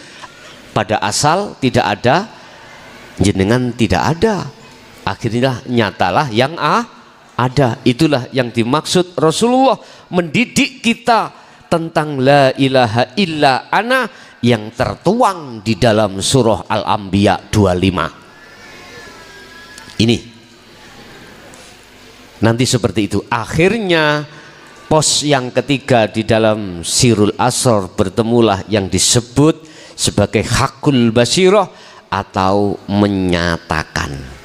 S1: pada asal, tidak ada, jenengan tidak ada. Akhirnya nyatalah yang ada. Itulah yang dimaksud Rasulullah mendidik kita tentang la ilaha illa ana yang tertuang di dalam surah Al-Anbiya 25. Ini nanti seperti itu. Akhirnya pos yang ketiga di dalam Sirul Asrar, bertemulah yang disebut sebagai hakul basirah atau menyatakan.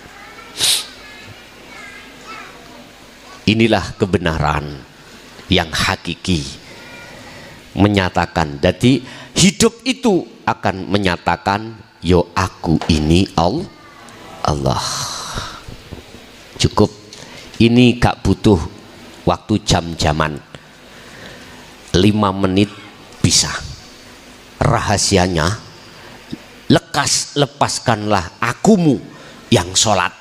S1: Inilah kebenaran yang hakiki, menyatakan. Jadi hidup itu akan menyatakan, yo aku ini Allah. Cukup. Ini gak butuh waktu jam-jaman, 5 menit bisa. Rahasianya, lepaskanlah akumu yang sholat.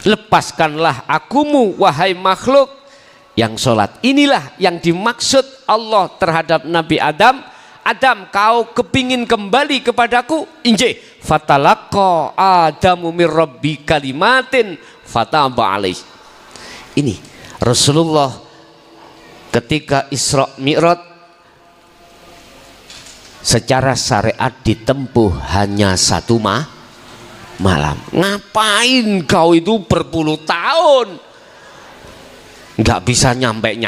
S1: Lepaskanlah akumu wahai makhluk yang sholat. Inilah yang dimaksud Allah terhadap Nabi Adam. Adam, kau kepingin kembali kepadaku? Injih, fatalaqa Adamu mir rabbi kalimatin fataba alaih. Ini Rasulullah ketika Isra Mi'raj secara syariat ditempuh hanya 1 malam. Ngapain kau itu berpuluh tahun nggak bisa nyampe.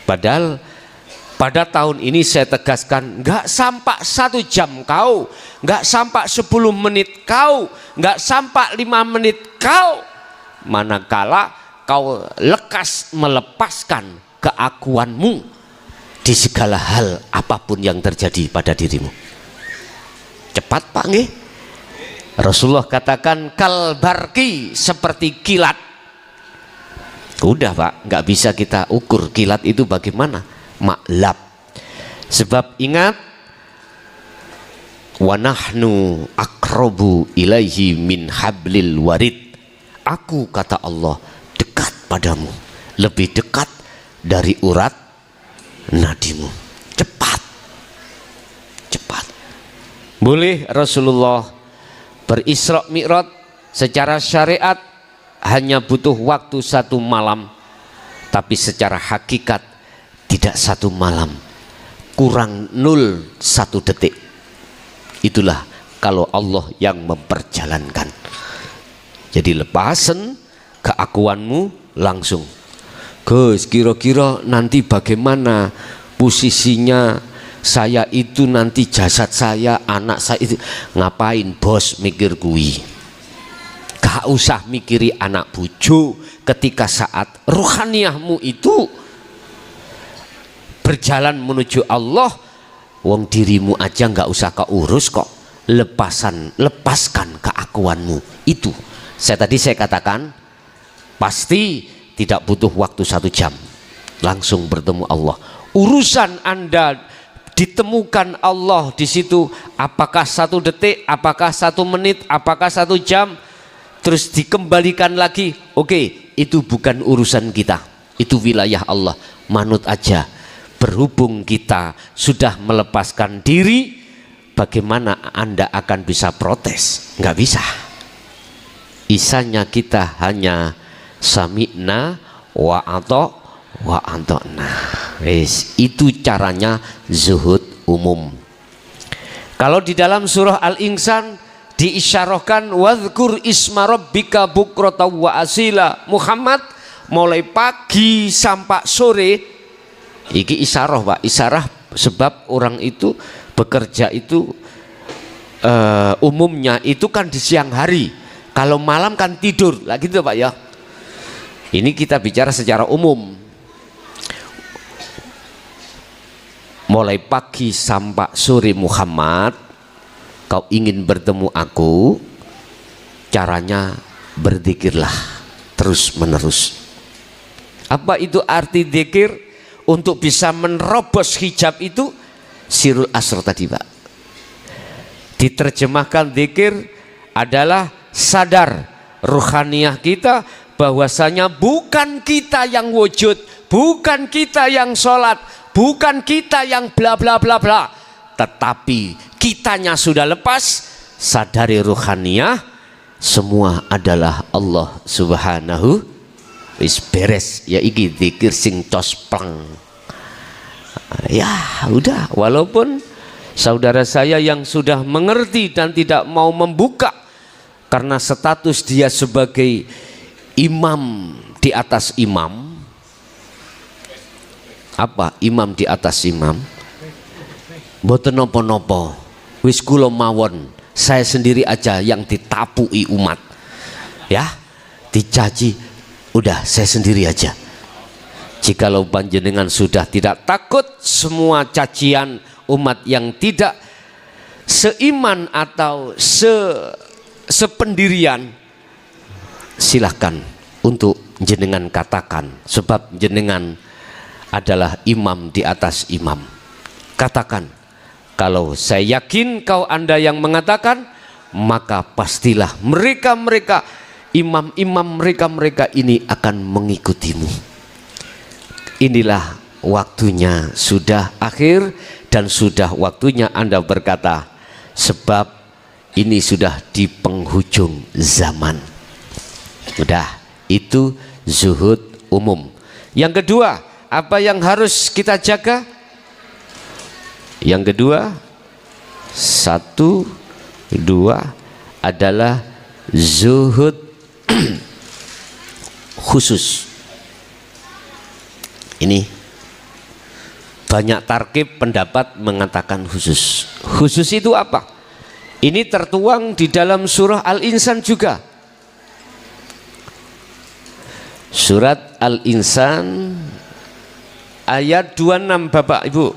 S1: Padahal pada tahun ini saya tegaskan, nggak sampai 1 jam kau, nggak sampai 10 menit kau, nggak sampai 5 menit kau, manakala kau lekas melepaskan keakuanmu di segala hal apapun yang terjadi pada dirimu. Cepat Pak nggih? Rasulullah katakan kalbarki, seperti kilat. Udah Pak, nggak bisa kita ukur kilat itu bagaimana, maklab. Sebab ingat, wa nahnu aqrabu ilaihi min hablil warid. Aku, kata Allah, dekat padamu, lebih dekat dari urat nadimu. Cepat. Boleh Rasulullah berisra mi'raj secara syariat hanya butuh waktu 1 malam, tapi secara hakikat tidak 1 malam, kurang 1 detik. Itulah kalau Allah yang memperjalankan. Jadi lepasan keakuanmu langsung. Gus, kira-kira nanti bagaimana posisinya saya itu, nanti jasad saya, anak saya itu. Ngapain bos mikir kui? Gak usah mikiri anak bojo ketika saat rohaniahmu itu berjalan menuju Allah. Wong dirimu aja nggak usah keurus kok. Lepaskan keakuanmu itu. Saya katakan pasti tidak butuh waktu 1 jam, langsung bertemu Allah. Urusan Anda ditemukan Allah di situ, apakah 1 detik, apakah 1 menit, apakah 1 jam, terus dikembalikan lagi. Oke, itu bukan urusan kita, itu wilayah Allah. Manut aja. Berhubung kita sudah melepaskan diri, bagaimana Anda akan bisa protes? Nggak bisa. Isanya kita hanya sami'na wa ata'na. Itu caranya zuhud umum. Kalau di dalam surah Al-Insan diisyarahkan wadhkur isma rabbika bukrata wa asila. Muhammad, mulai pagi sampai sore, iki isyarah Pak, isyarah sebab orang itu bekerja itu umumnya itu kan di siang hari, kalau malam kan tidur lah gitu Pak ya. Ini kita bicara secara umum. mulai pagi sampai sore Muhammad, kau ingin bertemu aku, caranya berzikirlah terus menerus. Apa itu arti zikir? Untuk bisa menerobos hijab itu sirul asr tadi Pak. Diterjemahkan zikir adalah sadar ruhaniyah kita bahwasanya bukan kita yang wujud, bukan kita yang sholat, bukan kita yang bla bla bla bla, tetapi kitanya sudah lepas. Sadari ruhaniyah, semua adalah Allah Subhanahu. Wis beres ya, iki zikir sing cosplang. Ya udah, walaupun saudara saya yang sudah mengerti dan tidak mau membuka karena status dia sebagai imam di atas imam. Apa imam di atas imam? Mboten napa-napa, wis kula mawon, saya sendiri aja yang ditapui umat ya, dicaci. Udah saya sendiri aja. Jikalau panjenengan sudah tidak takut semua cacian umat yang tidak seiman atau sependirian, silahkan untuk jenengan katakan, sebab jenengan adalah imam di atas imam. Katakan, kalau saya yakin kau Anda yang mengatakan, maka pastilah mereka-mereka imam-imam mereka ini akan mengikutimu. Inilah waktunya sudah akhir dan sudah waktunya Anda berkata, sebab ini sudah di penghujung zaman. Udah, itu zuhud umum. Yang kedua, apa yang harus kita jaga? Yang kedua, 1, 2 adalah zuhud khusus. Ini banyak tarkib pendapat mengatakan khusus. Khusus itu apa? Ini tertuang di dalam surah Al-Insan juga. Surat Al-Insan ayat 26 Bapak Ibu.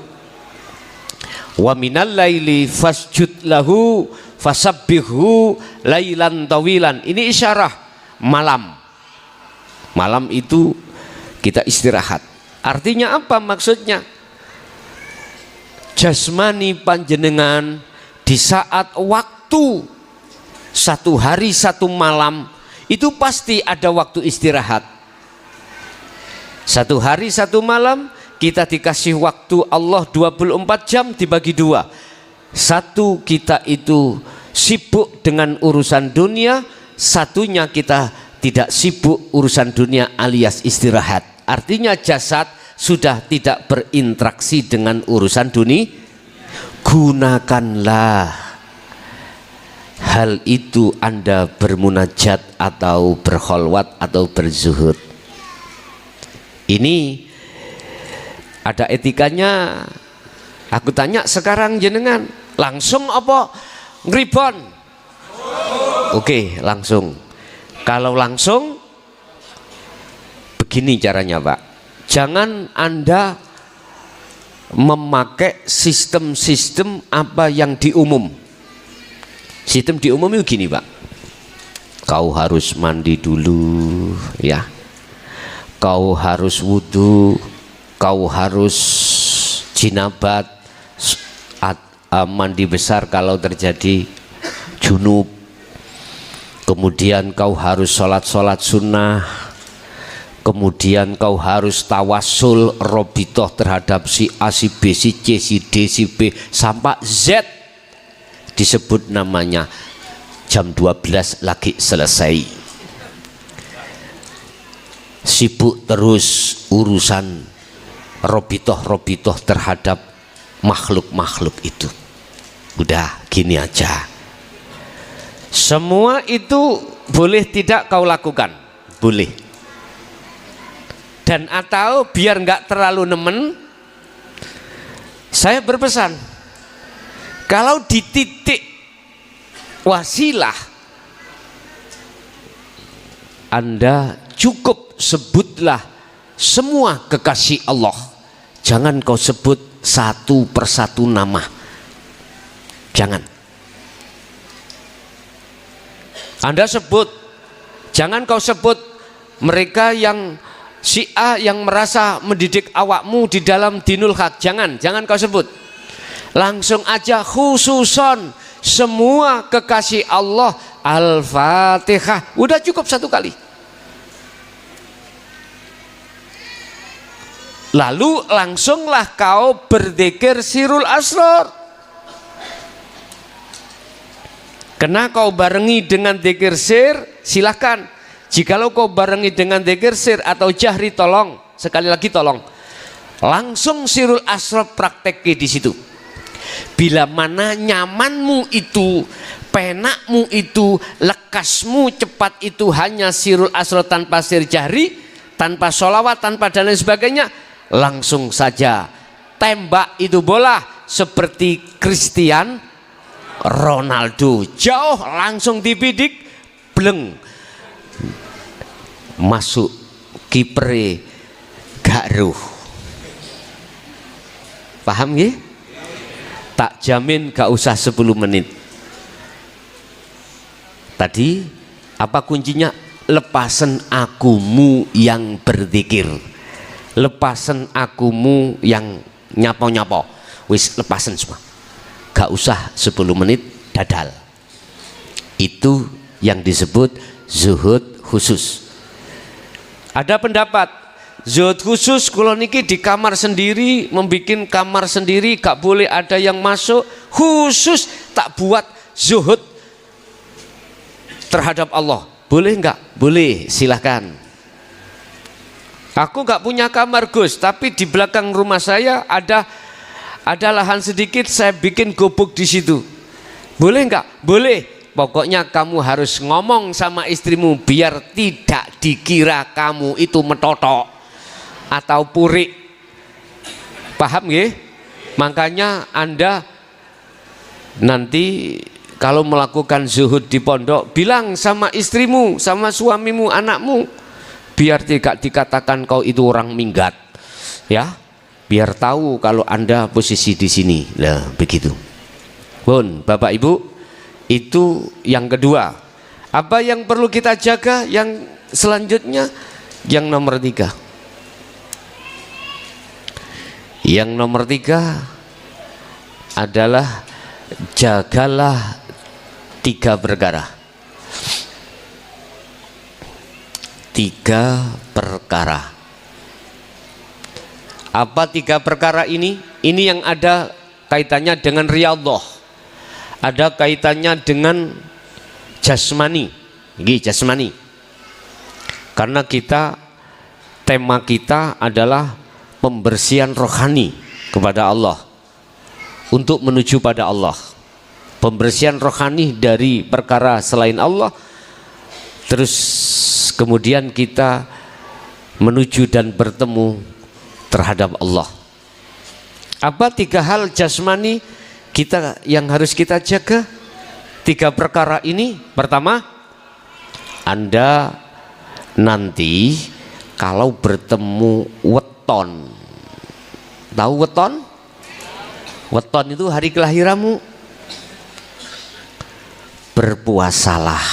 S1: Wa minal laili fasjud lahu fasabbihu lailan tawilan. Ini isyarah malam. Malam itu kita istirahat. Artinya apa maksudnya? Jasmani panjenengan di saat waktu 1 hari 1 malam itu pasti ada waktu istirahat. 1 hari 1 malam kita dikasih waktu Allah 24 jam dibagi 2. 1 kita itu sibuk dengan urusan dunia, 1-nya kita tidak sibuk urusan dunia alias istirahat. Artinya jasad sudah tidak berinteraksi dengan urusan dunia. Gunakanlah hal itu Anda bermunajat atau berkholwat atau berzuhud. Ini ada etikanya. Aku tanya sekarang jenengan, langsung apa ngribon? Oke, langsung. Kalau langsung begini caranya Pak, jangan Anda memakai sistem-sistem apa yang diumum. Sistem diumum itu gini Pak, kau harus mandi dulu ya, kau harus wudhu, kau harus jinabat, mandi besar kalau terjadi junub, kemudian kau harus sholat sunnah, kemudian kau harus tawasul robitoh terhadap si A, si B, si C, si D, si B sampai Z, disebut namanya jam 12 lagi selesai. Sibuk terus urusan robitoh terhadap makhluk-makhluk itu. Udah gini aja. Semua itu boleh tidak kau lakukan, boleh. Dan atau biar nggak terlalu nemen, saya berpesan, kalau di titik wasilah Anda cukup sebutlah semua kekasih Allah. jangan kau sebut satu persatu nama, jangan. Anda sebut, jangan kau sebut mereka yang Syiah yang merasa mendidik awakmu di dalam dinul haq, jangan kau sebut. Langsung aja khususon semua kekasih Allah, Al-Fatihah, udah cukup satu kali. Lalu langsunglah kau berzikir sirul asrar. Kena kau barengi dengan zikir sir, silakan. Jikalau kau barengi dengan zikir sir atau jahri, tolong, sekali lagi tolong, langsung sirul asrar praktek di situ. Bila mana nyamanmu itu, penakmu itu, lekasmu cepat itu hanya sirul asrar tanpa sir jahri, tanpa sholawat, tanpa dan lain sebagainya, langsung saja tembak itu bola seperti Cristiano Ronaldo, jauh langsung dibidik, bleng, masuk kipre gak ruh. Paham ya? Tak jamin gak usah 10 menit. Tadi apa kuncinya? Lepasan akumu yang berzikir, lepasan akumu yang nyapo-nyapo, wis lepasan semua, gak usah 10 menit dadal. Itu yang disebut zuhud khusus. Ada pendapat zuhud khusus kalau niki di kamar sendiri, membikin kamar sendiri, gak boleh ada yang masuk, khusus tak buat zuhud terhadap Allah. Boleh enggak? Boleh, silahkan. Aku enggak punya kamar Gus, tapi di belakang rumah saya ada lahan sedikit, saya bikin gubuk di situ. Boleh enggak? Boleh. Pokoknya kamu harus ngomong sama istrimu biar tidak dikira kamu itu metotok atau purik. Paham ya? Makanya Anda nanti kalau melakukan zuhud di pondok, bilang sama istrimu, sama suamimu, anakmu, biar tidak dikatakan kau itu orang minggat, ya, biar tahu kalau Anda posisi di sini. Lah begitu. Bun, Bapak Ibu, itu yang kedua. Apa yang perlu kita jaga? Yang selanjutnya, yang nomor 3. Yang nomor 3 adalah jagalah 3 perkara. 3 perkara. Apa 3 perkara ini? Ini yang ada kaitannya dengan riyadhah, ada kaitannya dengan jasmani. Ini jasmani. Karena tema kita adalah pembersihan rohani kepada Allah untuk menuju pada Allah. Pembersihan rohani dari perkara selain Allah, terus kemudian kita menuju dan bertemu terhadap Allah. Apa 3 hal jasmani kita yang harus kita jaga? 3 perkara ini. Pertama, Anda nanti kalau bertemu weton, tahu weton? Weton itu hari kelahiranmu, berpuasalah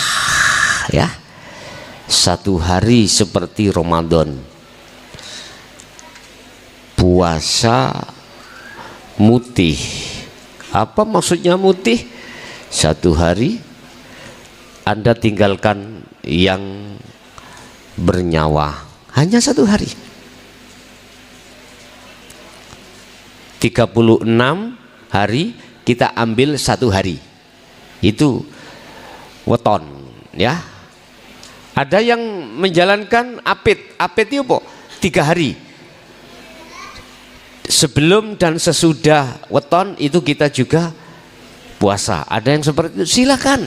S1: ya 1 hari seperti Ramadan. Puasa mutih. Apa maksudnya mutih? 1 hari Anda tinggalkan yang bernyawa, hanya 1 hari. 36 hari kita ambil 1 hari, itu weton ya. Ada yang menjalankan apit. Apit itu apa? 3 hari sebelum dan sesudah weton itu kita juga puasa. Ada yang seperti itu, silakan.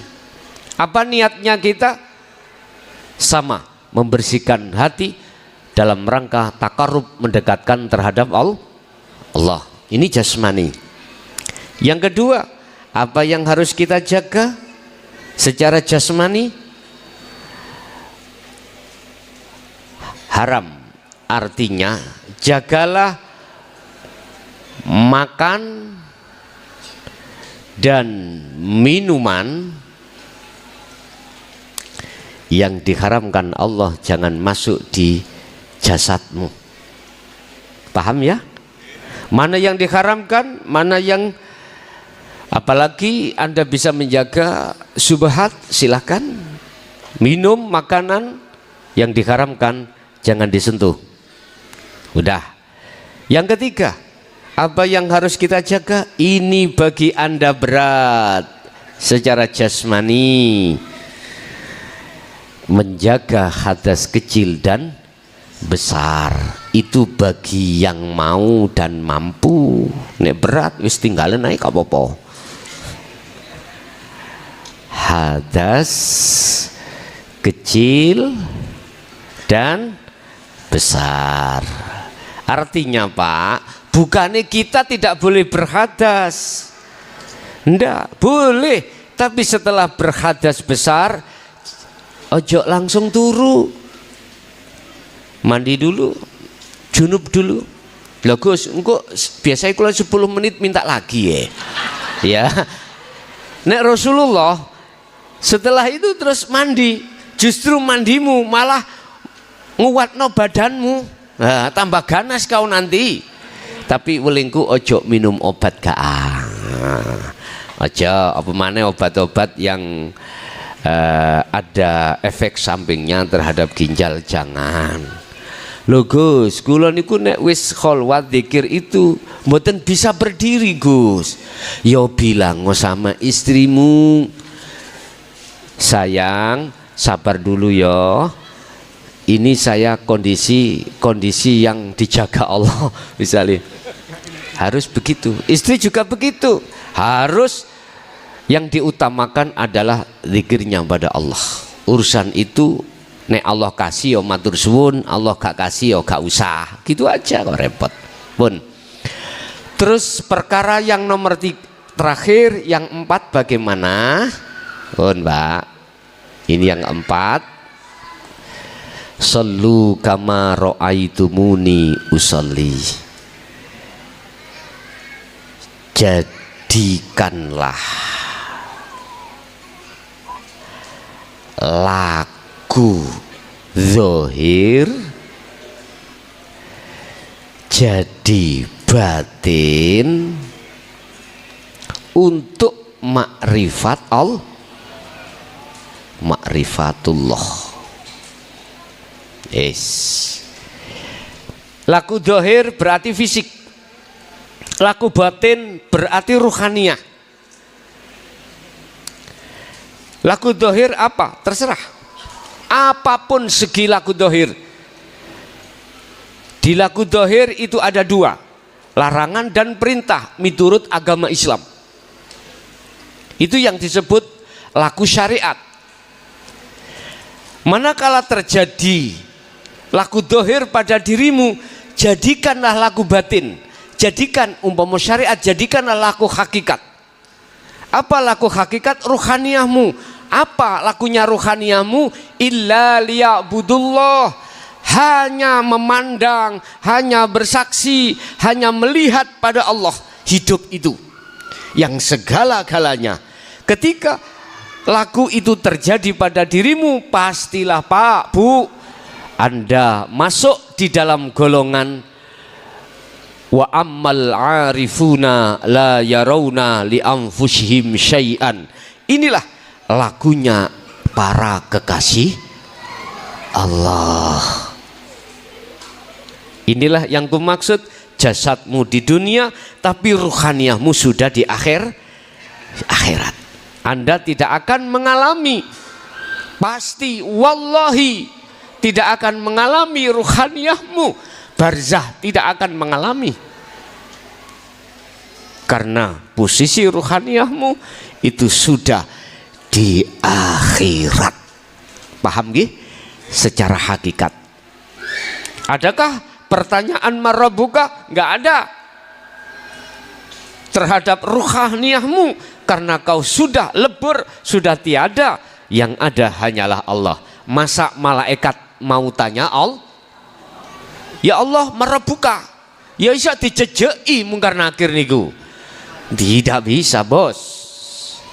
S1: Apa niatnya kita? Sama, membersihkan hati dalam rangka takarrub, mendekatkan terhadap Allah. Ini jasmani. Yang kedua, apa yang harus kita jaga secara jasmani? Haram. Artinya jagalah makan dan minuman yang diharamkan Allah jangan masuk di jasadmu. Paham ya? Mana yang diharamkan, mana yang, apalagi Anda bisa menjaga syubhat, silahkan. Minum makanan yang diharamkan jangan disentuh. Udah. Yang ketiga, apa yang harus kita jaga? Ini bagi Anda berat secara jasmani, menjaga hadas kecil dan besar. Itu bagi yang mau dan mampu. Nek berat wis tinggalin naik apa-apa. Hadas kecil dan besar. Artinya Pak, bukannya kita tidak boleh berhadas. Enggak, boleh. Tapi setelah berhadas besar, ojo langsung turu. Mandi dulu, junub dulu. Lah Gus, engko biasanya kalau 10 menit minta lagi ya. Ya. Nek Rasulullah setelah itu terus mandi, justru mandimu malah nguatno badanmu. Nah, tambah ganas kau nanti. Tapi welingku ojo minum obat ojo apa maneh obat-obat yang ada efek sampingnya terhadap ginjal, jangan. Lho Gus, kula niku nek wis kholwat zikir itu mboten bisa berdiri Gus. Ya bilang sama istrimu, sayang sabar dulu ya, ini saya kondisi yang dijaga Allah misalnya. Harus begitu, istri juga begitu, harus yang diutamakan adalah zikirnya pada Allah. Urusan itu nek Allah kasih ya matur suwun, Allah gak kasih ya gak usah, gitu aja kok repot pun. Terus perkara yang nomor terakhir, yang 4 bagaimana pun Mbak, ini yang 4, sallu kama ra'aitumuni usolli. Jadikanlah laku zahir jadi batin untuk makrifat Allah, makrifatullah. Laku zahir berarti fisik, laku batin berarti ruhaniyah. Laku dohir apa? Terserah. Apapun segi laku dohir. Di laku dohir itu ada 2, larangan dan perintah menurut agama Islam. Itu yang disebut laku syariat. Manakala terjadi laku dohir pada dirimu, jadikanlah laku batin. Jadikan umpama syariat, jadikanlah laku hakikat. Apa laku hakikat? Ruhaniyahmu. Apa lakunya ruhaniyahmu? Illa liya'budullah, hanya memandang, hanya bersaksi, hanya melihat pada Allah. Hidup itu yang segala-galanya. Ketika laku itu terjadi pada dirimu, pastilah Pak, Bu, Anda masuk di dalam golongan wa ammal arifuna la yarawna li anfusihim syai'an. Inilah lakunya para kekasih Allah. Inilah yang kumaksud, jasadmu di dunia tapi ruhaniyahmu sudah di akhirat. Anda tidak akan mengalami, pasti wallahi tidak akan mengalami ruhaniyahmu, barzah tidak akan mengalami, karena posisi ruhaniyahmu itu sudah di akhirat. Paham gih? Secara hakikat. Adakah pertanyaan marabuka? Enggak ada terhadap ruhaniyahmu, karena kau sudah lebur, sudah tiada. Yang ada hanyalah Allah. Masa malaikat mau tanya Allah? Ya Allah marabuka, ya bisa dijejeki mungkar nakir niku. Tidak bisa, bos.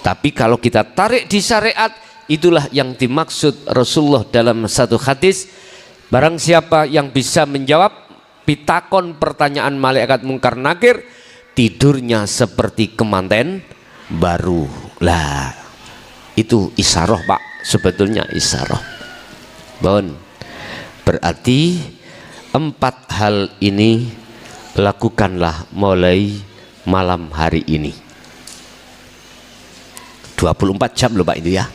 S1: Tapi kalau kita tarik di syariat, itulah yang dimaksud Rasulullah dalam satu hadis. Barang siapa yang bisa menjawab pitakon pertanyaan malaikat mungkar nakir, tidurnya seperti kemanten baru. Lah, itu isyarah, Pak. Sebetulnya isyarah. Bon. Berarti 4 hal ini lakukanlah mulai malam hari ini. 24 jam loh Pak itu ya.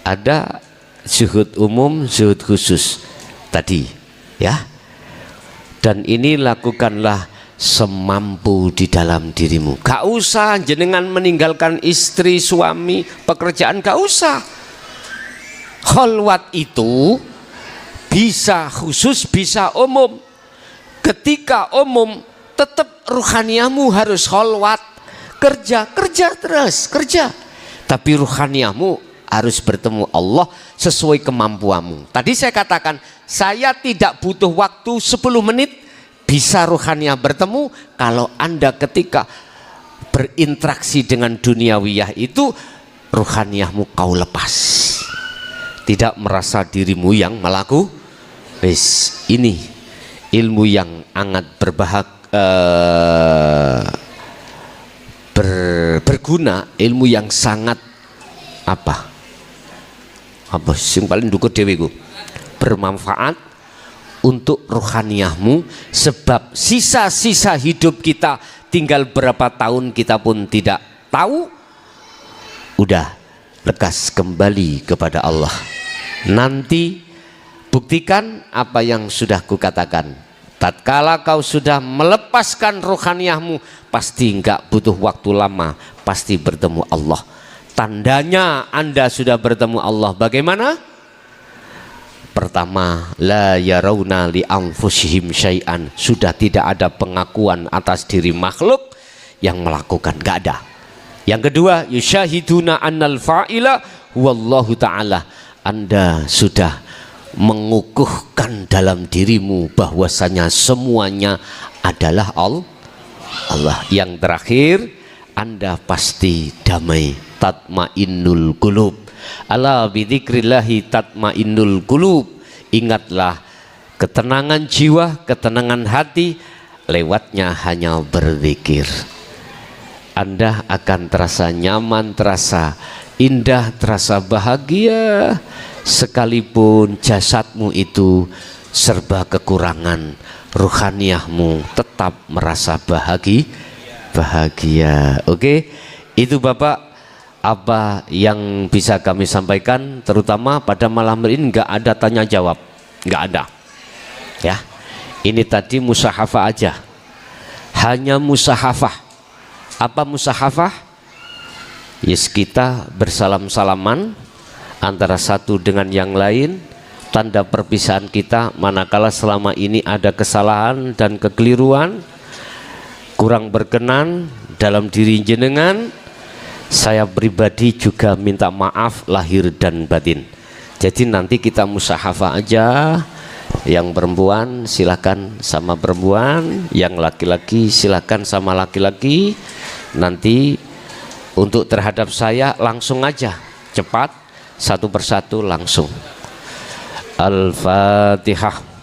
S1: Ada zuhud umum, zuhud khusus tadi ya. Dan ini lakukanlah semampu di dalam dirimu. Gak usah jenengan meninggalkan istri, suami, pekerjaan, gak usah. Khalwat itu bisa khusus, bisa umum. Ketika umum, tetap ruhaniyamu harus khalwat. Kerja terus, kerja. Tapi ruhaniyamu harus bertemu Allah sesuai kemampuanmu. Tadi saya katakan, saya tidak butuh waktu 10 menit bisa ruhaniyah bertemu. Kalau Anda ketika berinteraksi dengan duniawiyah itu, ruhaniyahmu kau lepas. Tidak merasa dirimu yang melakukan. Ini ilmu yang sangat berguna, ilmu yang sangat apa sing paling dukur deweku bermanfaat untuk rohaniyahmu, sebab sisa-sisa hidup kita tinggal berapa tahun kita pun tidak tahu. Udah lekas kembali kepada Allah. Nanti buktikan apa yang sudah kukatakan. Tatkala kau sudah melepaskan rohaniyahmu, pasti enggak butuh waktu lama, pasti bertemu Allah. Tandanya Anda sudah bertemu Allah bagaimana? Pertama, la yarawna li anfusihim syai'an. Sudah tidak ada pengakuan atas diri makhluk yang melakukan, enggak ada. Yang kedua, yusyahiduna annal fa'ila wallahu ta'ala. Anda sudah mengukuhkan dalam dirimu bahwasanya semuanya adalah Allah. Yang terakhir, Anda pasti damai. Tatmainnul qulub. Ala bidzikrillahi tatmainnul qulub. Ingatlah, ketenangan jiwa, ketenangan hati lewatnya hanya berzikir. Anda akan terasa nyaman, terasa indah, terasa bahagia. Sekalipun jasadmu itu serba kekurangan, ruhaniyahmu tetap merasa bahagia. Oke, itu Bapak apa yang bisa kami sampaikan, terutama pada malam ini. Nggak ada tanya jawab, nggak ada ya. Ini tadi musahafah aja, hanya musahafah. Apa musahafah? Yes, kita bersalam-salaman antara satu dengan yang lain, tanda perpisahan kita manakala selama ini ada kesalahan dan kekeliruan, kurang berkenan dalam diri jenengan. Saya pribadi juga minta maaf lahir dan batin. Jadi nanti kita musahafah aja. Yang perempuan silakan sama perempuan, yang laki-laki silakan sama laki-laki. Nanti untuk terhadap saya langsung aja, cepat, satu persatu langsung. Al-Fatihah.